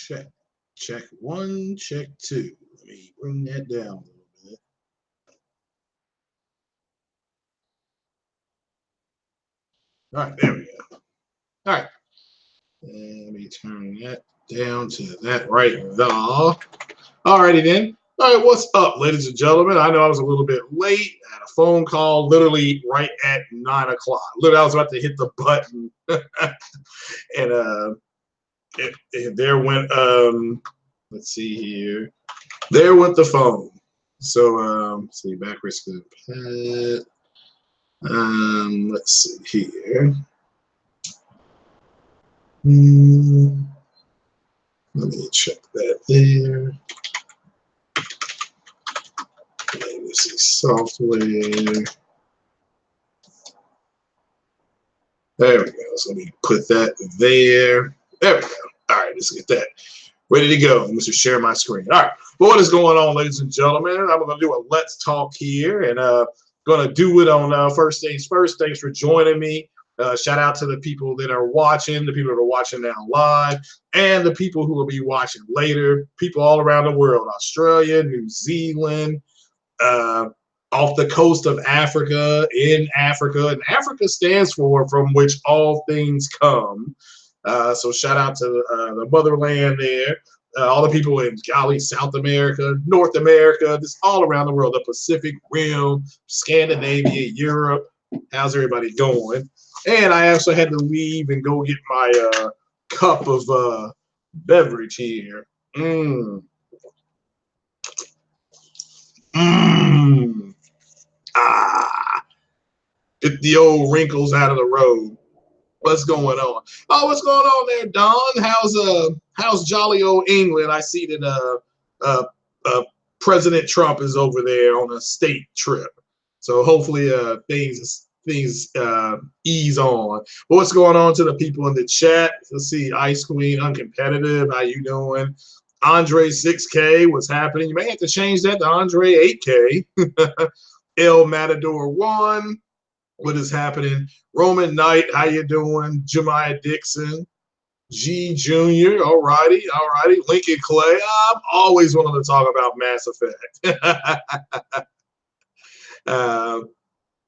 check. Check one, check two. Let me bring that down a little bit. All right, there we go. All right. And let me turn that down to that right there. All righty then. All right, what's up, ladies and gentlemen? I know I was a little bit late. I had a phone call literally right at 9 o'clock. Literally, I was about to hit the button. And there went, let's see here. There went the phone. So, let's see, backwards Compat. Let's see here. Let me check that there. Legacy software. There we go. So let me put that there. There we go. All right, let's get that ready to go. Let me just share my screen. All right. Well, what is going on, ladies and gentlemen? I'm going to do a Let's Talk here, and going to do it on First Things First. Thanks for joining me. Shout out to the people that are watching, the people that are watching now live, and the people who will be watching later. People all around the world: Australia, New Zealand, off the coast of Africa, in Africa. And Africa stands for "from which all things come." So shout out to the motherland there. All the people in South America, North America, just all around the world, the Pacific Rim, Scandinavia, Europe. How's everybody going? And I actually had to leave and go get my cup of beverage here. Get the old wrinkles out of the road. What's going on? Oh, what's going on there, Don? How's jolly old England? I see that President Trump is over there on a state trip. So hopefully things ease on. But what's going on to the people in the chat? Let's see, Ice Queen, Uncompetitive, how you doing? Andre 6K, what's happening? You may have to change that to Andre 8K. El Matador 1, what is happening? Roman Knight, how you doing? Jemiah Dixon, G Jr., all righty. Lincoln Clay, I'm always wanting to talk about Mass Effect.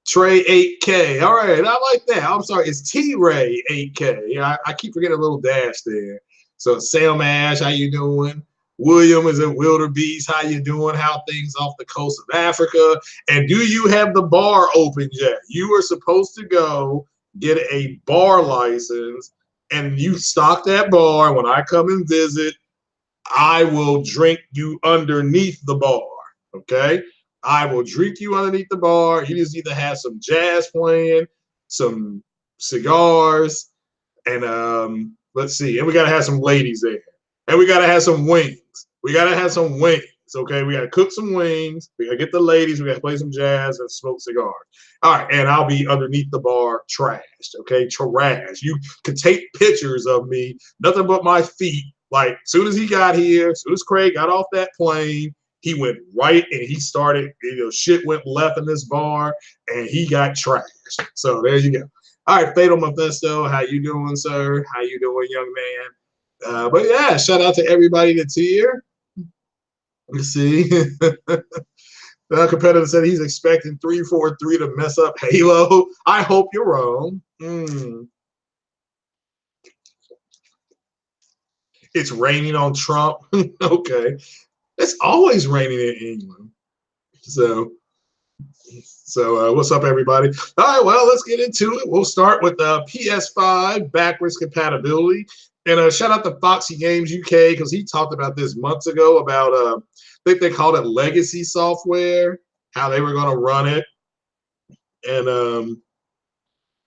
Trey 8K, all right, I like that. I'm sorry, it's T-Ray 8K. I keep forgetting a little dash there. So Sam Ash, how you doing? William is at Wildebeest. How you doing? How things off the coast of Africa? And do you have the bar open yet? You are supposed to go get a bar license, and you stock that bar. When I come and visit, I will drink you underneath the bar. Okay? I will drink you underneath the bar. You just either have some jazz playing, some cigars, and let's see. And we gotta have some ladies there. And we gotta have some wings. Okay, we gotta cook some wings. We gotta get the ladies. We gotta play some jazz and smoke cigars. All right, and I'll be underneath the bar, trashed. Okay, trash. You can take pictures of me, nothing but my feet. Like, as soon as he got here, as soon as Craig got off that plane, he went right and he started. Shit went left in this bar, and he got trashed. So there you go. All right, Fatal Mephisto, how you doing, sir? How you doing, young man? But yeah, shout out to everybody that's here. Let's see. The competitor said he's expecting 343 to mess up Halo. I hope you're wrong. It's raining on Trump. Okay. It's always raining in England. So what's up, everybody? All right, well, let's get into it. We'll start with the PS-5 backwards compatibility. And shout out to Foxy Games UK, because he talked about this months ago about, I think they called it legacy software, how they were going to run it. And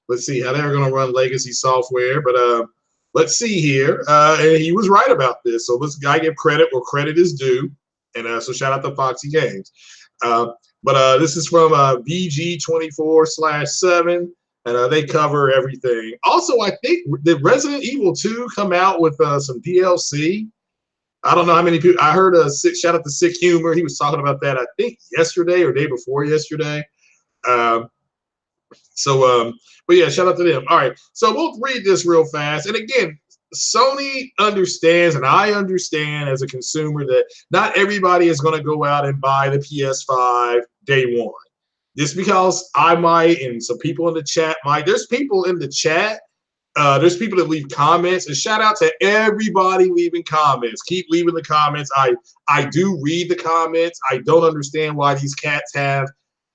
let's see, how they were going to run legacy software. But let's see here. And he was right about this. So let's give credit where credit is due. And so shout out to Foxy Games. But this is from VG24/7, and they cover everything. Also, I think did Resident Evil 2 come out with some DLC? I don't know how many people. I heard shout out to Sick Humor. He was talking about that, I think, yesterday or day before yesterday. But yeah, shout out to them. All right, so we'll read this real fast. And again, Sony understands, and I understand as a consumer, that not everybody is going to go out and buy the PS5 day one. Just because I might, and some people in the chat might. There's people in the chat. There's people that leave comments, and shout out to everybody leaving comments. Keep leaving the comments. I do read the comments. I don't understand why these cats have.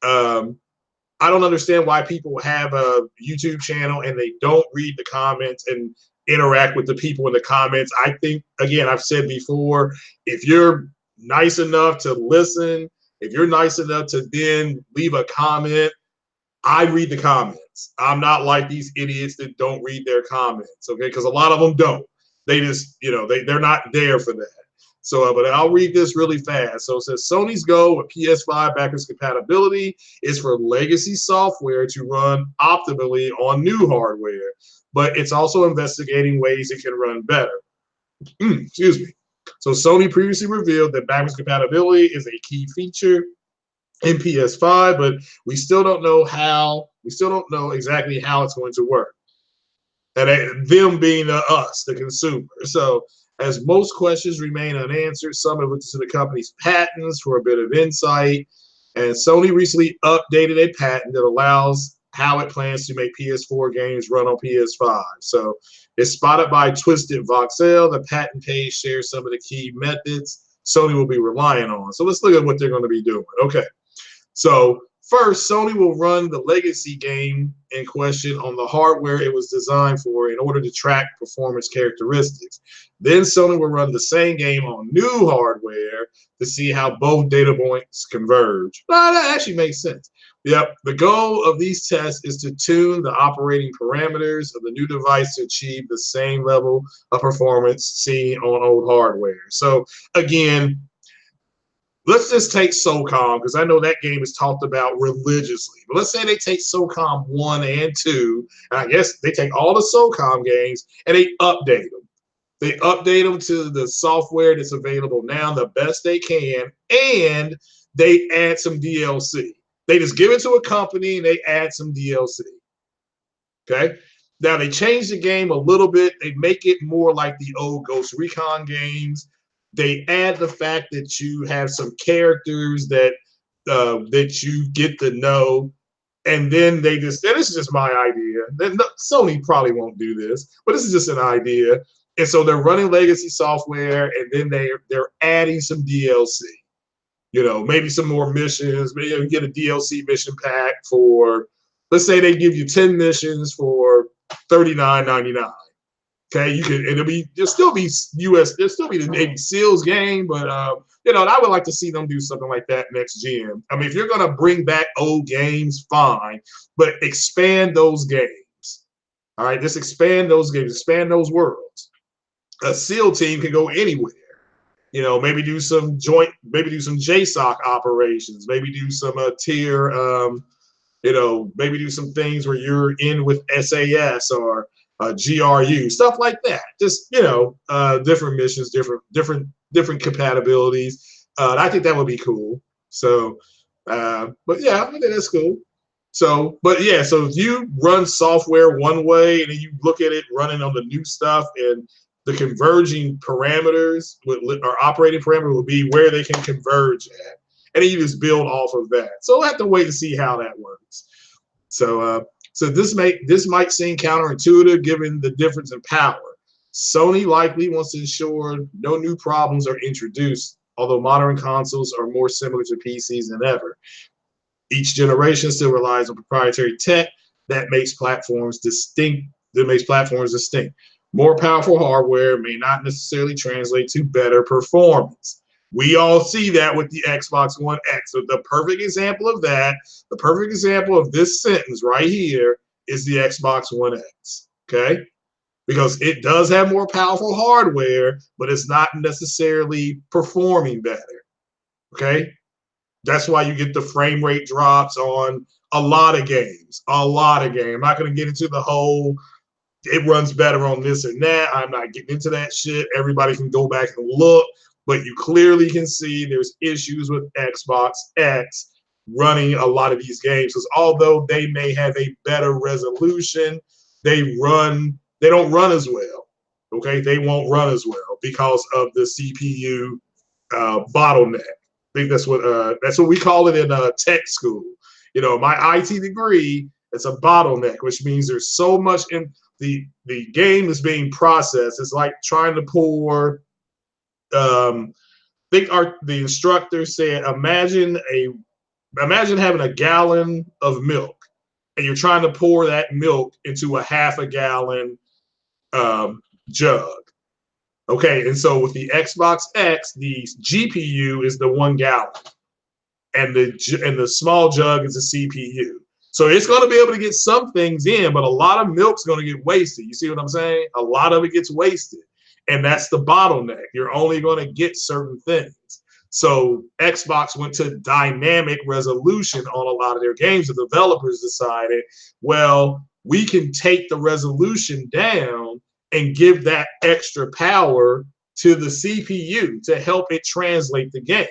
I don't understand why people have a YouTube channel and they don't read the comments and interact with the people in the comments. I think, again, I've said before, if you're nice enough to listen, if you're nice enough to then leave a comment, I read the comments. I'm not like these idiots that don't read their comments, okay? Because a lot of them don't. They just, they're not there for that. So, but I'll read this really fast. So it says Sony's goal with PS5 backwards compatibility is for legacy software to run optimally on new hardware, but it's also investigating ways it can run better. Excuse me. So Sony previously revealed that backwards compatibility is a key feature in PS5, but we still don't know how. We still don't know exactly how it's going to work. And them being us, the consumer. So, as most questions remain unanswered, some have looked into the company's patents for a bit of insight. And Sony recently updated a patent that allows how it plans to make PS4 games run on PS5. So, it's spotted by Twisted Voxel. The patent page shares some of the key methods Sony will be relying on. So, let's look at what they're going to be doing. Okay. So first, Sony will run the legacy game in question on the hardware it was designed for in order to track performance characteristics. Then Sony will run the same game on new hardware to see how both data points converge. Well, that actually makes sense. Yep, the goal of these tests is to tune the operating parameters of the new device to achieve the same level of performance seen on old hardware. So again, let's just take SOCOM, because I know that game is talked about religiously. But let's say they take SOCOM 1 and 2, and I guess they take all the SOCOM games and they update them. They update them to the software that's available now, the best they can, and they add some DLC. They just give it to a company and they add some DLC. Okay? Now, they change the game a little bit. They make it more like the old Ghost Recon games. They add the fact that you have some characters that you get to know, and then they just, and this is just my idea. Sony probably won't do this, but this is just an idea. And so they're running legacy software, and then they're adding some DLC. Maybe some more missions. Maybe you get a DLC mission pack for, let's say they give you 10 missions for $39.99. Okay, there'll still be the Navy SEALs game, but I would like to see them do something like that next gen. I mean, if you're gonna bring back old games, fine, but expand those games. All right, just expand those games, expand those worlds. A SEAL team can go anywhere. Maybe do some JSOC operations, maybe do some tier, maybe do some things where you're in with SAS or GRU, stuff like that. Just different missions, different compatibilities. I think that would be cool. So, but yeah, I think that's cool. So, but yeah, so if you run software one way and then you look at it running on the new stuff, and the converging parameters or operating parameter will be where they can converge at, and then you just build off of that. So we'll have to wait to see how that works. So, this might seem counterintuitive given the difference in power. Sony likely wants to ensure no new problems are introduced, although modern consoles are more similar to PCs than ever. Each generation still relies on proprietary tech that makes platforms distinct. More powerful hardware may not necessarily translate to better performance. We all see that with the Xbox One X. So the perfect example of that, the perfect example of this sentence right here is the Xbox One X, okay? Because it does have more powerful hardware, but it's not necessarily performing better, okay? That's why you get the frame rate drops on a lot of games, I'm not going to get into the whole, it runs better on this and that. I'm not getting into that shit. Everybody can go back and look. But you clearly can see there's issues with Xbox X running a lot of these games, because although they may have a better resolution, they don't run as well. Okay, they won't run as well because of the CPU bottleneck. I think that's what we call it in tech school. You know, my IT degree, it's a bottleneck, which means there's so much in the game is being processed. It's like trying to pour. The instructor said, imagine having a gallon of milk, and you're trying to pour that milk into a half a gallon jug. Okay, and so with the Xbox X, the GPU is the 1 gallon, and the small jug is the CPU. So it's going to be able to get some things in, but a lot of milk's going to get wasted. You see what I'm saying? A lot of it gets wasted, and that's the bottleneck. You're only going to get certain things. So Xbox went to dynamic resolution on a lot of their games. The developers decided, well, we can take the resolution down and give that extra power to the CPU to help it translate the game.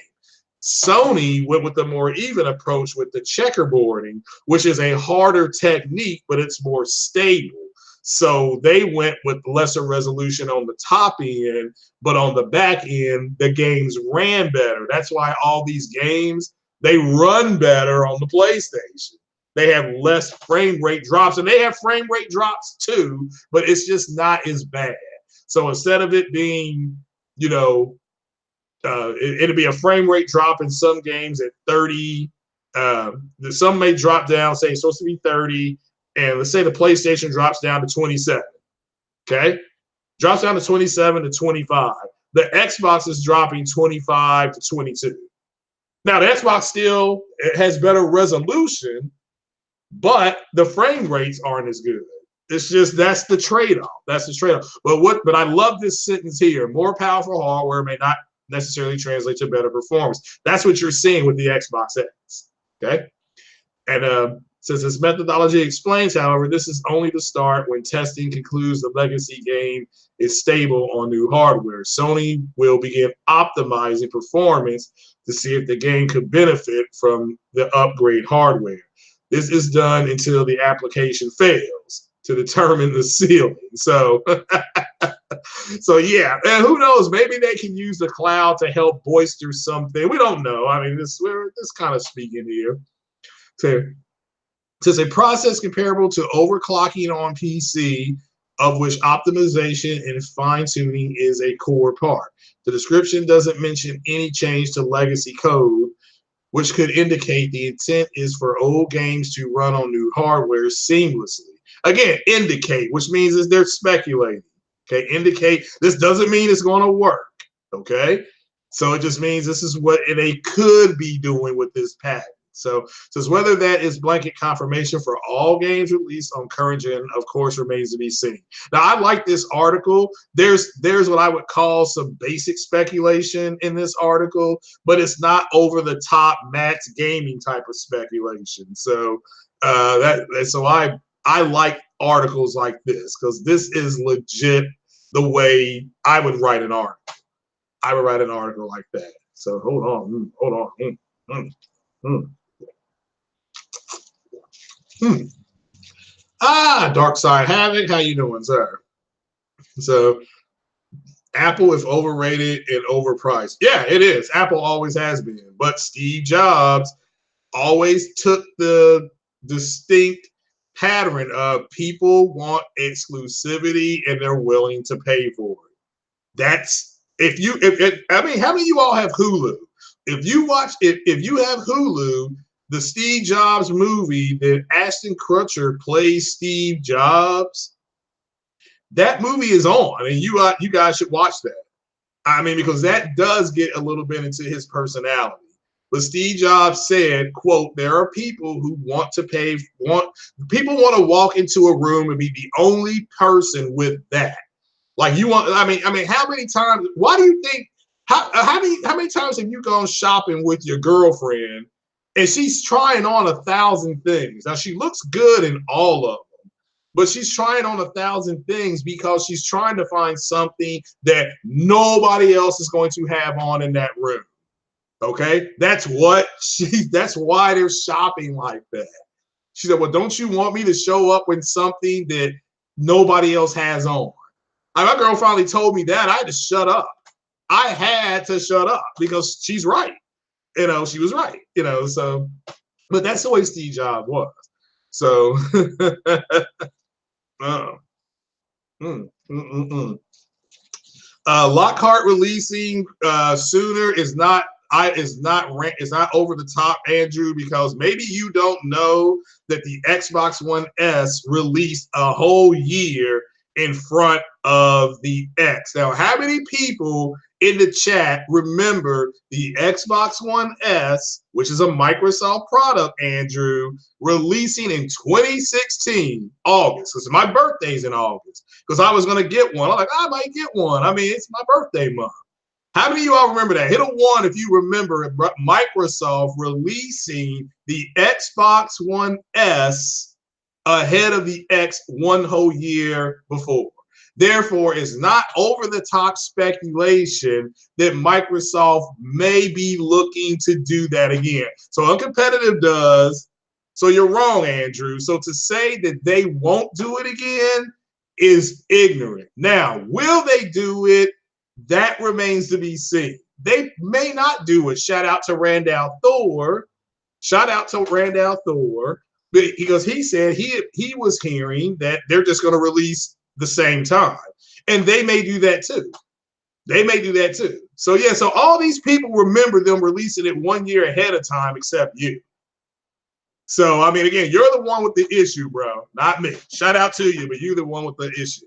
Sony went with the more even approach with the checkerboarding, which is a harder technique, but it's more stable. So they went with lesser resolution on the top end, but on the back end, the games ran better. That's why all these games, they run better on the PlayStation. They have less frame rate drops, and they have frame rate drops too, but it's just not as bad. So instead of it being, you know, it'll be a frame rate drop in some games at 30. Some may drop down, say it's supposed to be 30, and let's say the PlayStation drops down to 27. Okay, drops down to 27 to 25. The Xbox is dropping 25 to 22. Now the Xbox still has better resolution, but the frame rates aren't as good. It's just that's the trade-off. That's the trade-off. But I love this sentence here. More powerful hardware may not necessarily translate to better performance. That's what you're seeing with the Xbox X. Okay, and since this methodology explains, however, this is only the start. When testing concludes the legacy game is stable on new hardware, Sony will begin optimizing performance to see if the game could benefit from the upgrade hardware. This is done until the application fails to determine the ceiling. So, so yeah, and who knows? Maybe they can use the cloud to help bolster something. We don't know. I mean, we're this kind of speaking here. So, says a process comparable to overclocking on PC, of which optimization and fine-tuning is a core part. The description doesn't mention any change to legacy code, which could indicate the intent is for old games to run on new hardware seamlessly. Again, indicate, which means is they're speculating. Okay, indicate. This doesn't mean it's going to work. Okay, so it just means this is what they could be doing with this patent. So says whether that is blanket confirmation for all games released on current gen, of course, remains to be seen. Now, I like this article. There's what I would call some basic speculation in this article, but it's not over the top Matt's gaming type of speculation. So so I like articles like this because this is legit the way I would write an article. I would write an article like that. So hold on. Dark Side Havoc, how you doing, sir? So Apple is overrated and overpriced. Yeah, it is. Apple always has been. But Steve Jobs always took the distinct pattern of people want exclusivity and they're willing to pay for it. That's I mean, how many of you all have Hulu? If you have Hulu, the Steve Jobs movie that Ashton Kutcher plays Steve Jobs, that movie is on, and you guys should watch that. I mean, because that does get a little bit into his personality. But Steve Jobs said, quote, there are people who want to people want to walk into a room and be the only person with that. Like I mean, how many times, why do you think, how many times have you gone shopping with your girlfriend and she's trying on 1,000 things? Now, she looks good in all of them, but she's trying on 1,000 things because she's trying to find something that nobody else is going to have on in that room. Okay? That's why they're shopping like that. She said, well, don't you want me to show up with something that nobody else has on? My girl finally told me that. I had to shut up. I had to shut up because she's right. She was right. So, but that's the way Steve Jobs was. So, uh, mm, mm, mm, mm. Lockhart releasing sooner is not over the top, Andrew, because maybe you don't know that the Xbox One S released a whole year in front of the X. Now, how many people in the chat remember the Xbox One S, which is a Microsoft product, Andrew, releasing in 2016, August? Because my birthday's in August. Because I was going to get one. I'm like, I might get one. I mean, it's my birthday month. How many of you all remember that? Hit a 1 if you remember Microsoft releasing the Xbox One S ahead of the X one whole year before. Therefore, it's not over-the-top speculation that Microsoft may be looking to do that again. So Uncompetitive does. So you're wrong, Andrew. So to say that they won't do it again is ignorant. Now, will they do it? That remains to be seen. They may not do it. Shout out to Randall Thor. Because he said he was hearing that they're just going to release the same time. And they may do that too. So yeah, so all these people remember them releasing it 1 year ahead of time except you. So, I mean, again, you're the one with the issue, bro, not me. Shout out to you, but you're the one with the issue.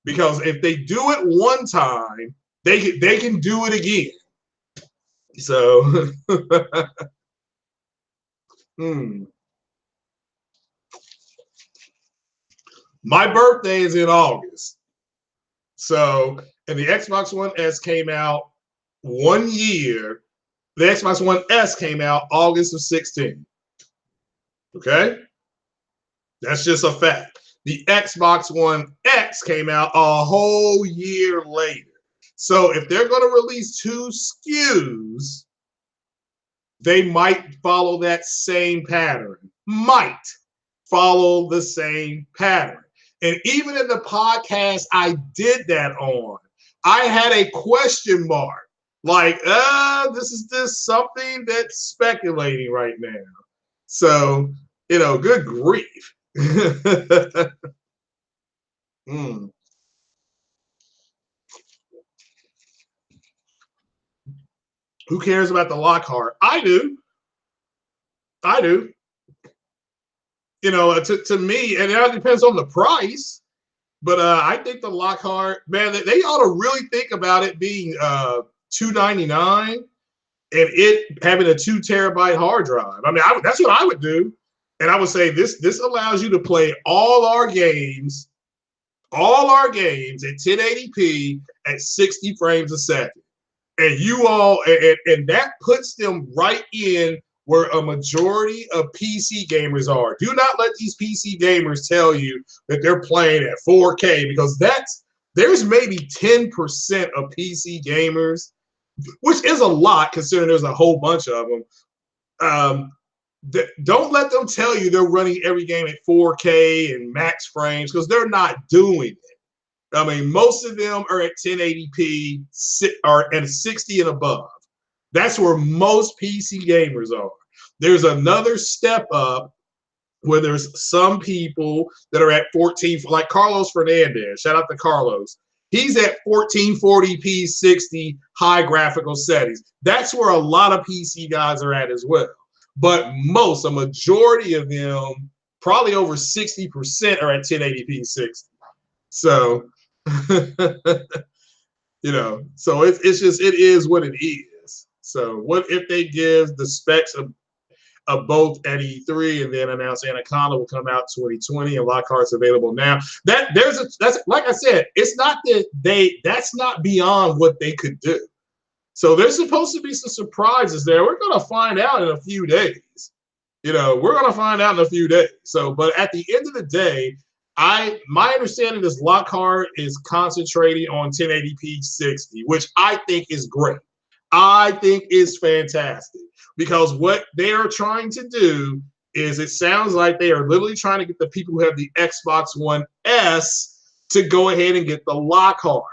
Because if they do it one time, they can do it again. So, My birthday is in August. So, and the Xbox One S came out 1 year. The Xbox One S came out August of 16. Okay? That's just a fact. The Xbox One X came out a whole year later. So if they're going to release 2 SKUs, they might follow that same pattern. Might follow the same pattern. And even in the podcast I did that on, I had a question mark. Like, is this something that's speculating right now? So, good grief. Who cares about the Lockhart? I do. To me, and it depends on the price, but I think the Lockhart, man, they ought to really think about it being $299 and it having a 2 terabyte hard drive. I mean, that's what I would do. And I would say this allows you to play all our games at 1080p at 60 frames a second. And and that puts them right in where a majority of PC gamers are. Do not let these PC gamers tell you that they're playing at 4K, because there's maybe 10% of PC gamers, which is a lot considering there's a whole bunch of them. Don't let them tell you they're running every game at 4K and max frames, because they're not doing it. I mean, most of them are at 1080p or at 60 and above. That's where most PC gamers are. There's another step up where there's some people that are at 14, like Carlos Fernandez. Shout out to Carlos. He's at 1440p 60 high graphical settings. That's where a lot of PC guys are at as well. But a majority of them, probably over 60%, are at 1080p 60. So, so it's just, it is what it is. So what if they give the specs of both at E3 and then announce Anaconda will come out 2020 and Lockhart's available now? That's like I said, it's not that that's not beyond what they could do. So there's supposed to be some surprises there. We're going to find out in a few days. We're going to find out in a few days. So, but at the end of the day, my understanding is Lockhart is concentrating on 1080p 60, which I think is great. I think is fantastic, because what they are trying to do is, it sounds like they are literally trying to get the people who have the Xbox One S to go ahead and get the Lockhart.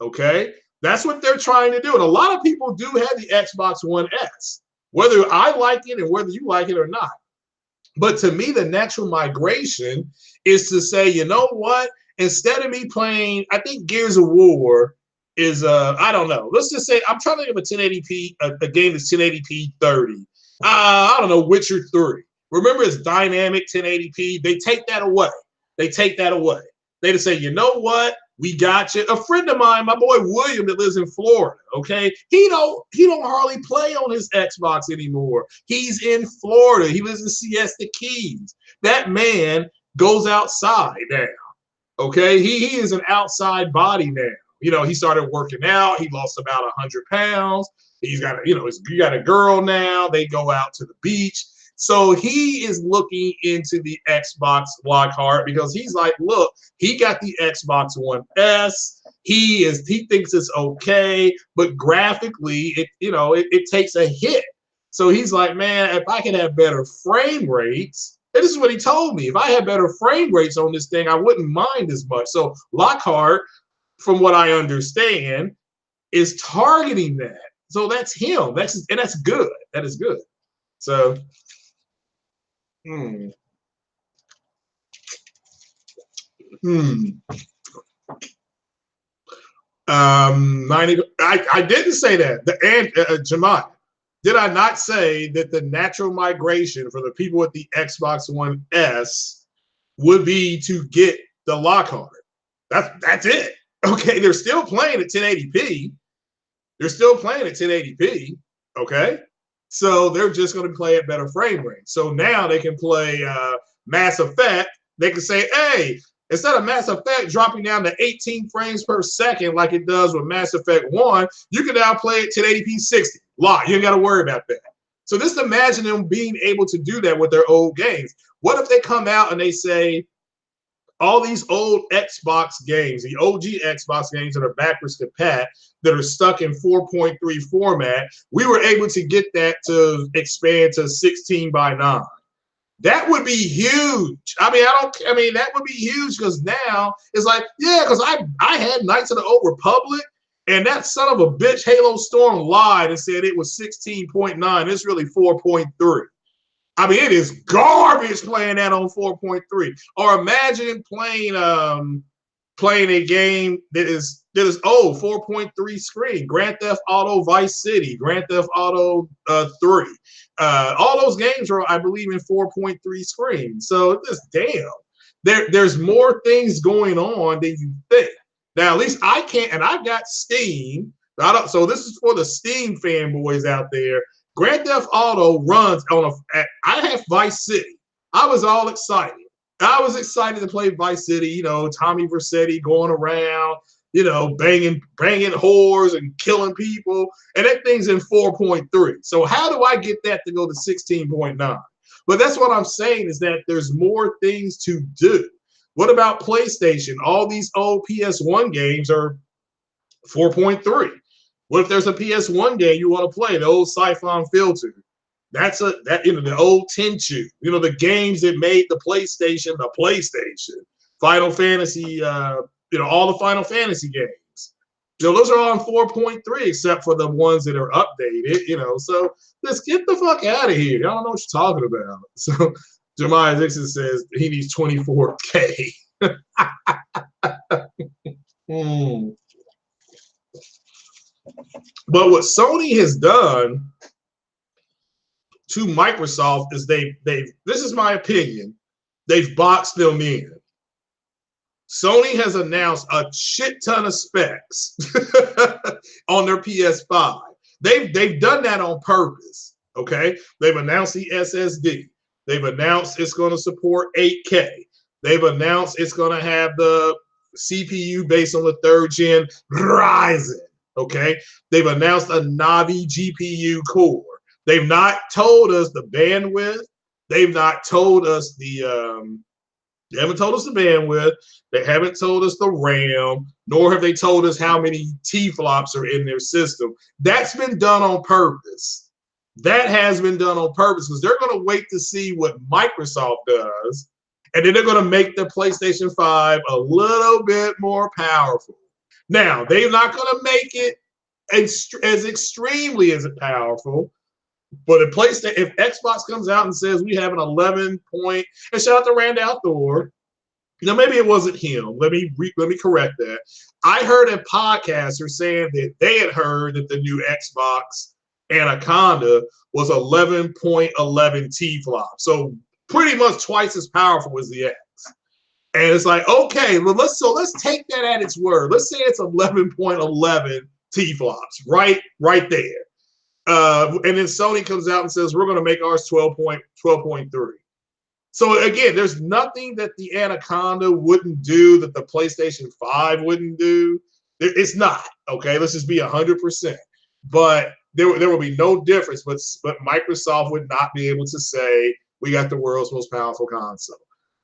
Okay, that's what they're trying to do, and a lot of people do have the Xbox One S, whether I like it and whether you like it or not. But to me, the natural migration is to say, you know what? Instead of me playing, I think Gears of War is I don't know. Let's just say I'm trying to think of a 1080p a game that's 1080p 30. I don't know, Witcher 3. Remember, it's dynamic 1080p. They take that away. They take that away. They just say, you know what? We got you. A friend of mine, my boy William, that lives in Florida. Okay, he don't hardly play on his Xbox anymore. He's in Florida. He lives in Siesta Keys. That man goes outside now. Okay, he is an outside body now. You know, he started working out. He lost about 100 pounds. He's got he got a girl now. They go out to the beach. So he is looking into the Xbox Lockhart because he's like, look, he got the Xbox One S. He thinks it's okay, but graphically, it takes a hit. So he's like, man, if I can have better frame rates, and this is what he told me, if I had better frame rates on this thing, I wouldn't mind as much. So Lockhart, from what I understand, is targeting that. So that's him. That's good. That is good. So. 90. I didn't say that. Jemai, did I not say that the natural migration for the people with the Xbox One S would be to get the Lockhart? That's it. Okay, they're still playing at 1080p. They're still playing at 1080p. Okay. So they're just going to play at better frame rate. So now they can play Mass Effect. They can say, hey, instead of Mass Effect dropping down to 18 frames per second like it does with Mass Effect 1, you can now play at 1080p 60. Lock. You ain't got to worry about that. So just imagine them being able to do that with their old games. What if they come out and they say, all these old Xbox games, the OG Xbox games that are backwards compat, that are stuck in 4.3 format, we were able to get that to expand to 16:9. That would be huge. That would be huge because now it's like, yeah, because I had Knights of the Old Republic, and that son of a bitch Halo Storm lied and said it was 16.9. It's really 4.3. I mean, it is garbage playing that on 4.3. Or imagine playing a game that is 4.3 screen. Grand Theft Auto Vice City, Grand Theft Auto 3. All those games are, I believe, in 4.3 screen. So just damn. There's more things going on than you think. Now, at least I can't, and I've got Steam. So this is for the Steam fanboys out there. Grand Theft Auto runs on I have Vice City. I was all excited. I was excited to play Vice City, Tommy Vercetti going around, banging whores and killing people. And that thing's in 4.3. So how do I get that to go to 16.9? But that's what I'm saying is that there's more things to do. What about PlayStation? All these old PS1 games are 4.3. What if there's a PS1 game you want to play, the old Siphon Filter? The old Tenchu, the games that made the PlayStation. Final Fantasy, all the Final Fantasy games. Those are all on 4.3, except for the ones that are updated, so let's get the fuck out of here. I don't know what you're talking about. So Jeremiah Dixon says he needs 24K. But what Sony has done to Microsoft is they've this is my opinion, they've boxed them in. Sony has announced a shit ton of specs on their PS5. They've done that on purpose. Okay, they've announced the SSD. They've announced it's going to support 8K. They've announced it's going to have the CPU based on the 3rd gen Ryzen. Okay, they've announced a Navi GPU core. They've not told us the bandwidth. They've not told us they haven't told us the bandwidth. They haven't told us the RAM, nor have they told us how many T-flops are in their system. That's been done on purpose. That has been done on purpose because they're going to wait to see what Microsoft does, And then they're going to make the PlayStation 5 a little bit more powerful. Now, they're not going to make it as extremely as powerful. But if Xbox comes out and says we have an 11 point, and shout out to Randy Outdoor, maybe it wasn't him. Let me correct that. I heard a podcaster saying that they had heard that the new Xbox Anaconda was 11.11 T-flop, so pretty much twice as powerful as the X. And it's like, okay, well, let's take that at its word. Let's say it's 11.11 T-flops, right there. And then Sony comes out and says, we're going to make ours 12.3. So again, there's nothing that the Anaconda wouldn't do that the PlayStation 5 wouldn't do. It's not, okay? Let's just be 100%. But there will be no difference, but Microsoft would not be able to say, we got the world's most powerful console.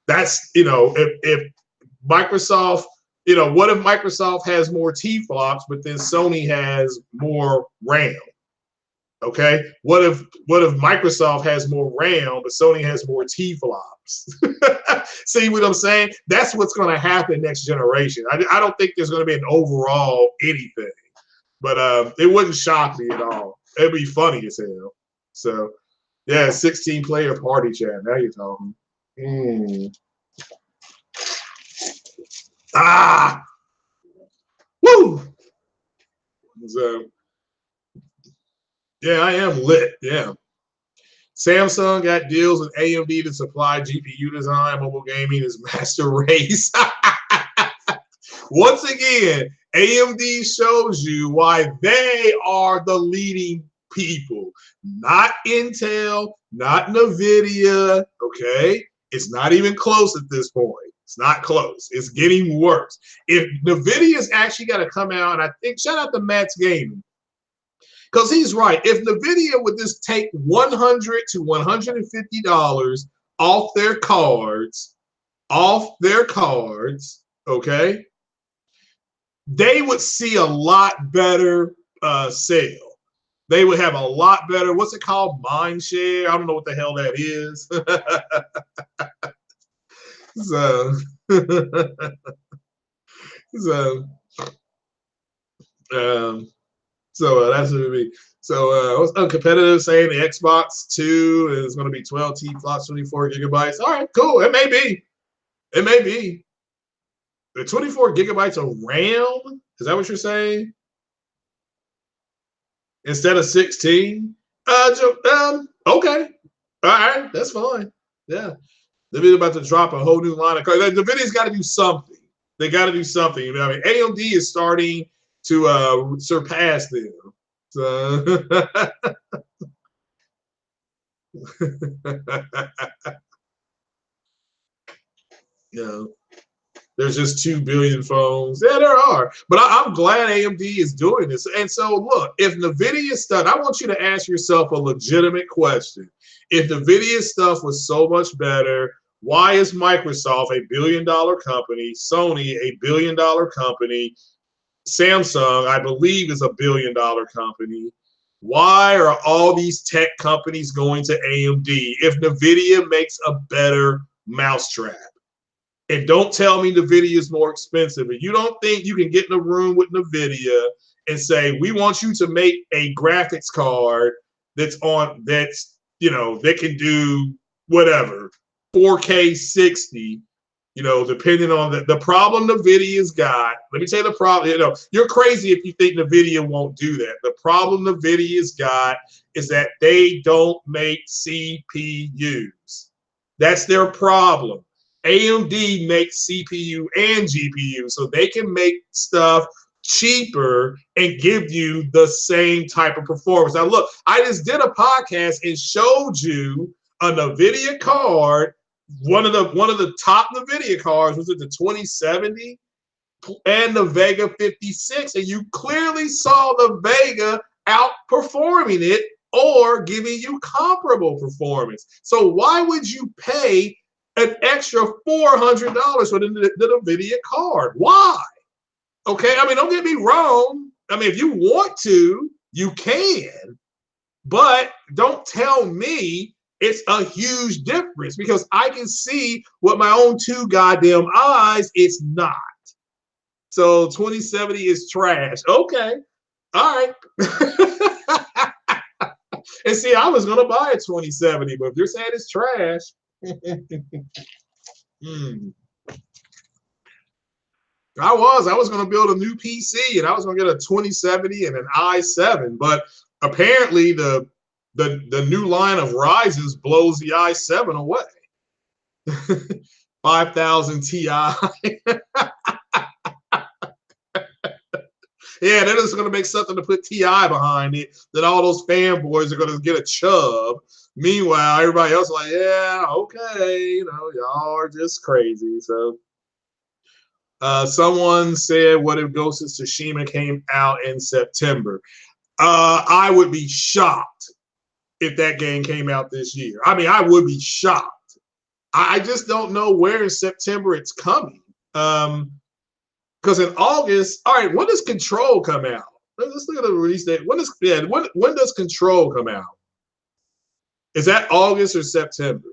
That's, if Microsoft, what if Microsoft has more T-flops, but then Sony has more RAM? Okay, what if Microsoft has more RAM, but Sony has more T-flops? See what I'm saying? That's what's going to happen next generation. I don't think there's going to be an overall anything, but it wouldn't shock me at all. It'd be funny as hell. So, yeah, 16-player party chat. Now you're talking. Woo! So, yeah, I am lit. Yeah. Samsung got deals with AMD to supply GPU design. Mobile gaming is master race. Once again, AMD shows you why they are the leading people. Not Intel, not NVIDIA, okay? It's not even close at this point. It's not close. It's getting worse. If NVIDIA's actually got to come out, and I think, shout out to Matt's Gaming, because he's right. If NVIDIA would just take $100 to $150 off their cards, okay, they would see a lot better sale. They would have a lot better, what's it called, mind share? I don't know what the hell that is. So that's what it would be. So what's uncompetitive saying the Xbox 2 is going to be 12 T-flops, 24 gigabytes. All right, cool. It may be. The 24 gigabytes of RAM? Is that what you're saying? Instead of 16? Okay. All right, that's fine. Yeah. They're about to drop a whole new line of cards. The NVIDIA's got to do something. They got to do something. I mean, AMD is starting to surpass them. So there's just 2 billion phones. Yeah, there are. But I'm glad AMD is doing this. And so, look, if NVIDIA stuff, I want you to ask yourself a legitimate question. If NVIDIA stuff was so much better, why is Microsoft a billion-dollar company, Sony a billion-dollar company, Samsung, I believe, is a billion-dollar company? Why are all these tech companies going to AMD if NVIDIA makes a better mousetrap? And don't tell me NVIDIA is more expensive. If you don't think you can get in a room with NVIDIA and say, we want you to make a graphics card that can do whatever, 4K 60, depending on the problem NVIDIA's got. Let me tell you the problem. You're crazy if you think NVIDIA won't do that. The problem NVIDIA's got is that they don't make CPUs. That's their problem. AMD makes CPU and GPU, so they can make stuff cheaper and give you the same type of performance. Now, look, I just did a podcast and showed you a NVIDIA card. One of the top NVIDIA cards was it the 2070 and the Vega 56, and you clearly saw the Vega outperforming it or giving you comparable performance. So why would you pay an extra $400 for the NVIDIA card? Why? Okay, I mean, don't get me wrong. I mean, if you want to, you can, but don't tell me It's a huge difference because I can see with my own two goddamn eyes. It's not. So 2070 is trash. Okay. All right. And see, I was gonna buy a 2070, but if you're saying it's trash. I was gonna build a new PC and I was gonna get a 2070 and an i7, but apparently the new line of Ryzens blows the i7 away. 5000 Ti. Yeah, they're just going to make something to put TI behind it. Then all those fanboys are going to get a chub. Meanwhile, everybody else is like, yeah, okay, you know, y'all are just crazy. So someone said, what if Ghost of Tsushima came out in September? I would be shocked if that game came out this year. I mean, I would be shocked. I just don't know where in September it's coming. Because in August, all right, when does Control come out? Let's look at the release date. When does Control come out? Is that August or September?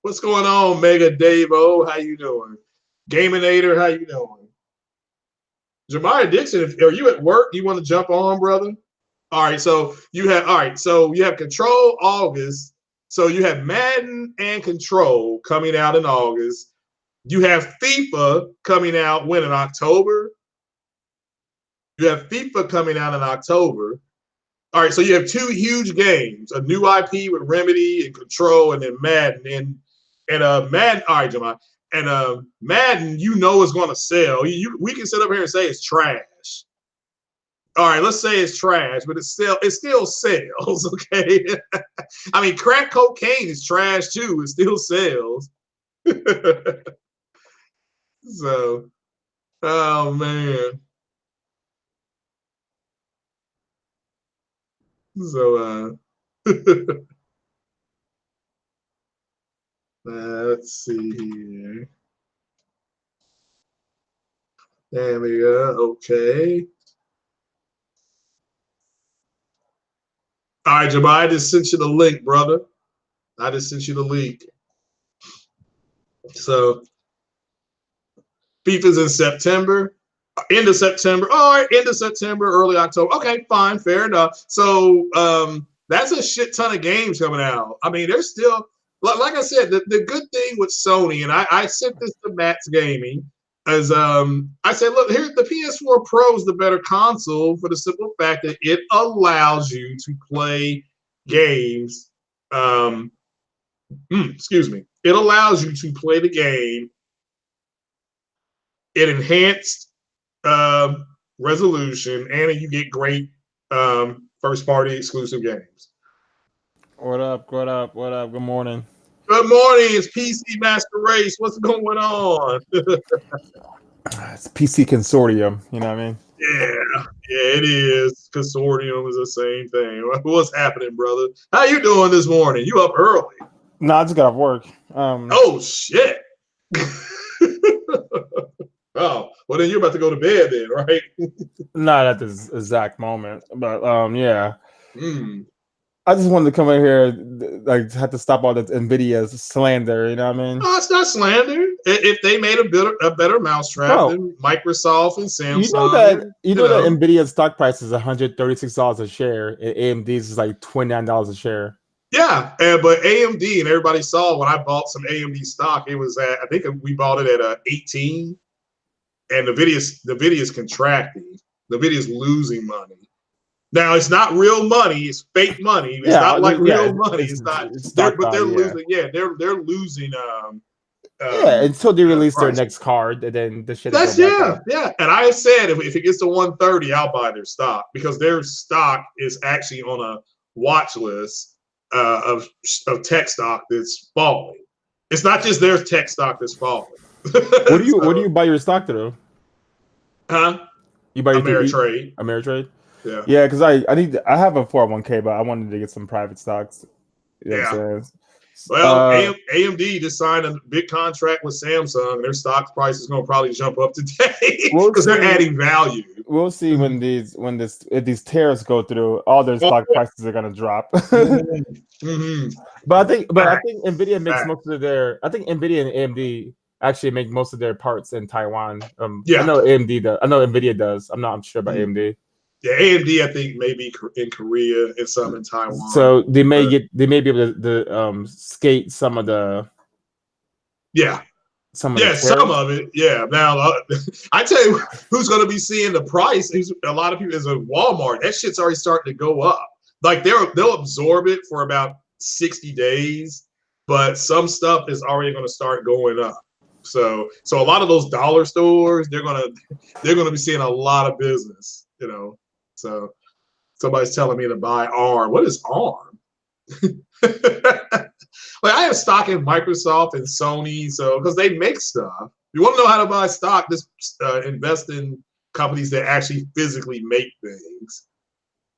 What's going on, Mega Davo? How you doing? Gaminator, how you doing? Jemiah Dixon, are you at work? You want to jump on, brother? All right, so you have Control August. So you have Madden and Control coming out in August. You have FIFA coming out when in October? You have FIFA coming out in October. All right, so you have two huge games, a new IP with Remedy and Control, and then Madden. And Madden, all right, Jamal. And Madden, you know is going to sell. We can sit up here and say it's trash. All right, let's say it's trash, but it still sells, okay? I mean, crack cocaine is trash too. It still sells. So, oh man. So let's see here. There we go. Okay. All right, Jamal, I just sent you the link, brother. I just sent you the link. So FIFA's in September, end of September. All right, end of September, early October. Okay, fine, fair enough. So that's a shit ton of games coming out. I mean, there's still, like I said, the good thing with Sony, and I sent this to Matt's Gaming, as I said, look, here the PS4 Pro is the better console for the simple fact that it allows you to play games. Excuse me. It allows you to play the game in enhanced resolution, and you get great first-party exclusive games. What up? What up? What up? Good morning. Good morning. It's PC Master Race. What's going on? It's PC Consortium. You know what I mean? Yeah, it is. Consortium is the same thing. What's happening, brother? How you doing this morning? You up early? No, I just got off work. Oh shit. Oh, well then you're about to go to bed then, right? Not at this exact moment, but yeah. I just wanted to come in here, like, had to stop all that NVIDIA slander. You know what I mean? No, it's not slander. If they made a better mousetrap than Microsoft and Samsung, you know that NVIDIA's stock price is $136 a share, and AMD's is like $29 a share. Yeah, but AMD, and everybody saw when I bought some AMD stock, it was at, I think we bought it at 18, and the Nvidia's contracting. Nvidia's losing money. Now it's not real money; it's fake money. It's not like real money. It's not. But they're losing. Yeah, they're losing. Until they release their next card, and then the shit. Yeah. And I said if it gets to 130, I'll buy their stock because their stock is actually on a watch list of tech stock that's falling. It's not just their tech stock that's falling. Where do you buy your stock through? Huh? You buy your Ameritrade. Ameritrade. Yeah, because I have a 401k, but I wanted to get some private stocks. You know well, AMD just signed a big contract with Samsung. Their stock price is going to probably jump up today because they're adding value. we'll see when if these tariffs go through, all their stock prices are gonna drop. But I think Nvidia makes most of their. I think Nvidia and AMD actually make most of their parts in Taiwan. I know AMD does. I know Nvidia does. I'm sure about AMD. Yeah, AMD I think maybe in Korea and some in Taiwan. So they may be able to skate some of the. Yeah. Some of it. Yeah. Now, I tell you who's going to be seeing the price. A lot of people is at Walmart. That shit's already starting to go up. Like they'll absorb it for about 60 days, but some stuff is already going to start going up. So a lot of those dollar stores, they're gonna be seeing a lot of business. So somebody's telling me to buy ARM. What is ARM? Like I have stock in Microsoft and Sony, so because they make stuff. You want to know how to buy stock? Just invest in companies that actually physically make things.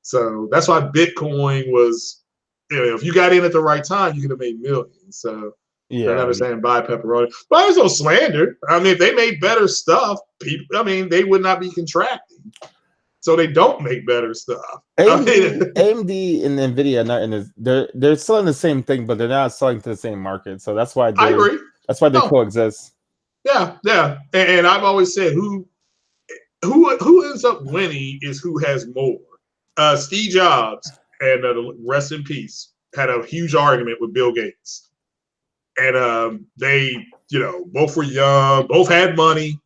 So that's why Bitcoin was. If you got in at the right time, you could have made millions. So yeah, I understand buy pepperoni, but there's no slander. I mean, if they made better stuff, they would not be contracting. So they don't make better stuff. AMD and Nvidia are not in this. They're selling the same thing, but they're not selling to the same market. So that's why I agree. That's why they coexist. Yeah. And I've always said who ends up winning is who has more. Steve Jobs and rest in peace had a huge argument with Bill Gates, and they both were young, both had money.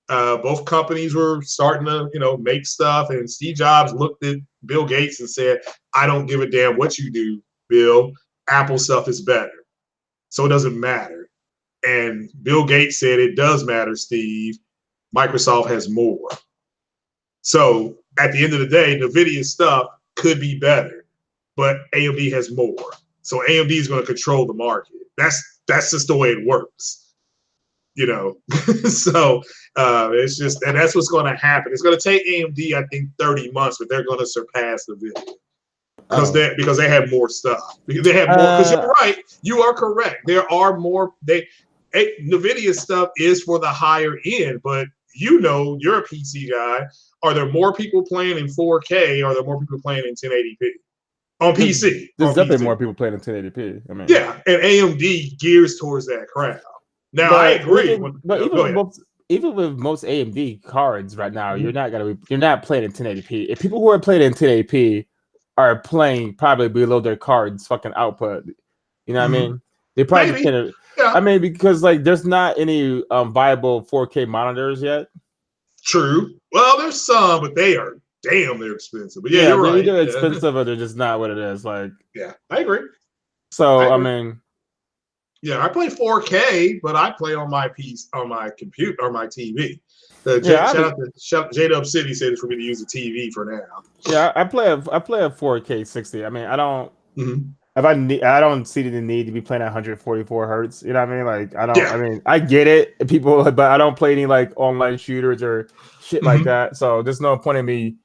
Both companies were starting to, make stuff, and Steve Jobs looked at Bill Gates and said, "I don't give a damn what you do, Bill. Apple stuff is better, so it doesn't matter." And Bill Gates said, "It does matter, Steve. Microsoft has more." So at the end of the day, NVIDIA stuff could be better, but AMD has more. So AMD is going to control the market. That's just the way it works. So it's just, and that's what's going to happen. It's going to take AMD, I think, 30 months, but they're going to surpass NVIDIA because they have more stuff. They have more. Because you're right, you are correct. There are more. NVIDIA stuff is for the higher end, but you're a PC guy. Are there more people playing in 4K? Or are there more people playing in 1080p on PC? There's definitely more people playing in 1080p. Yeah, and AMD gears towards that crowd. Now I agree. Even with most AMD cards right now, you're not playing in 1080p. If people who are playing in 1080p are playing probably below their card's fucking output, you know what I mean? They probably can't. Yeah. I mean, because there's not any viable 4K monitors yet. True. Well, there's some, but they're expensive. But you're right. They're either expensive or they're just not what it is. Yeah, I agree. So I mean. Yeah, I play 4K, but I play on my computer, or my TV. Shout out to J-Dub City said it's for me to use a TV for now. Yeah, I play a 4K 60. I mean, I don't. I don't see the need to be playing at 144 hertz. You know what I mean? I don't. Yeah. I mean, I get it, people, but I don't play any online shooters or shit like that. So there's no point in me.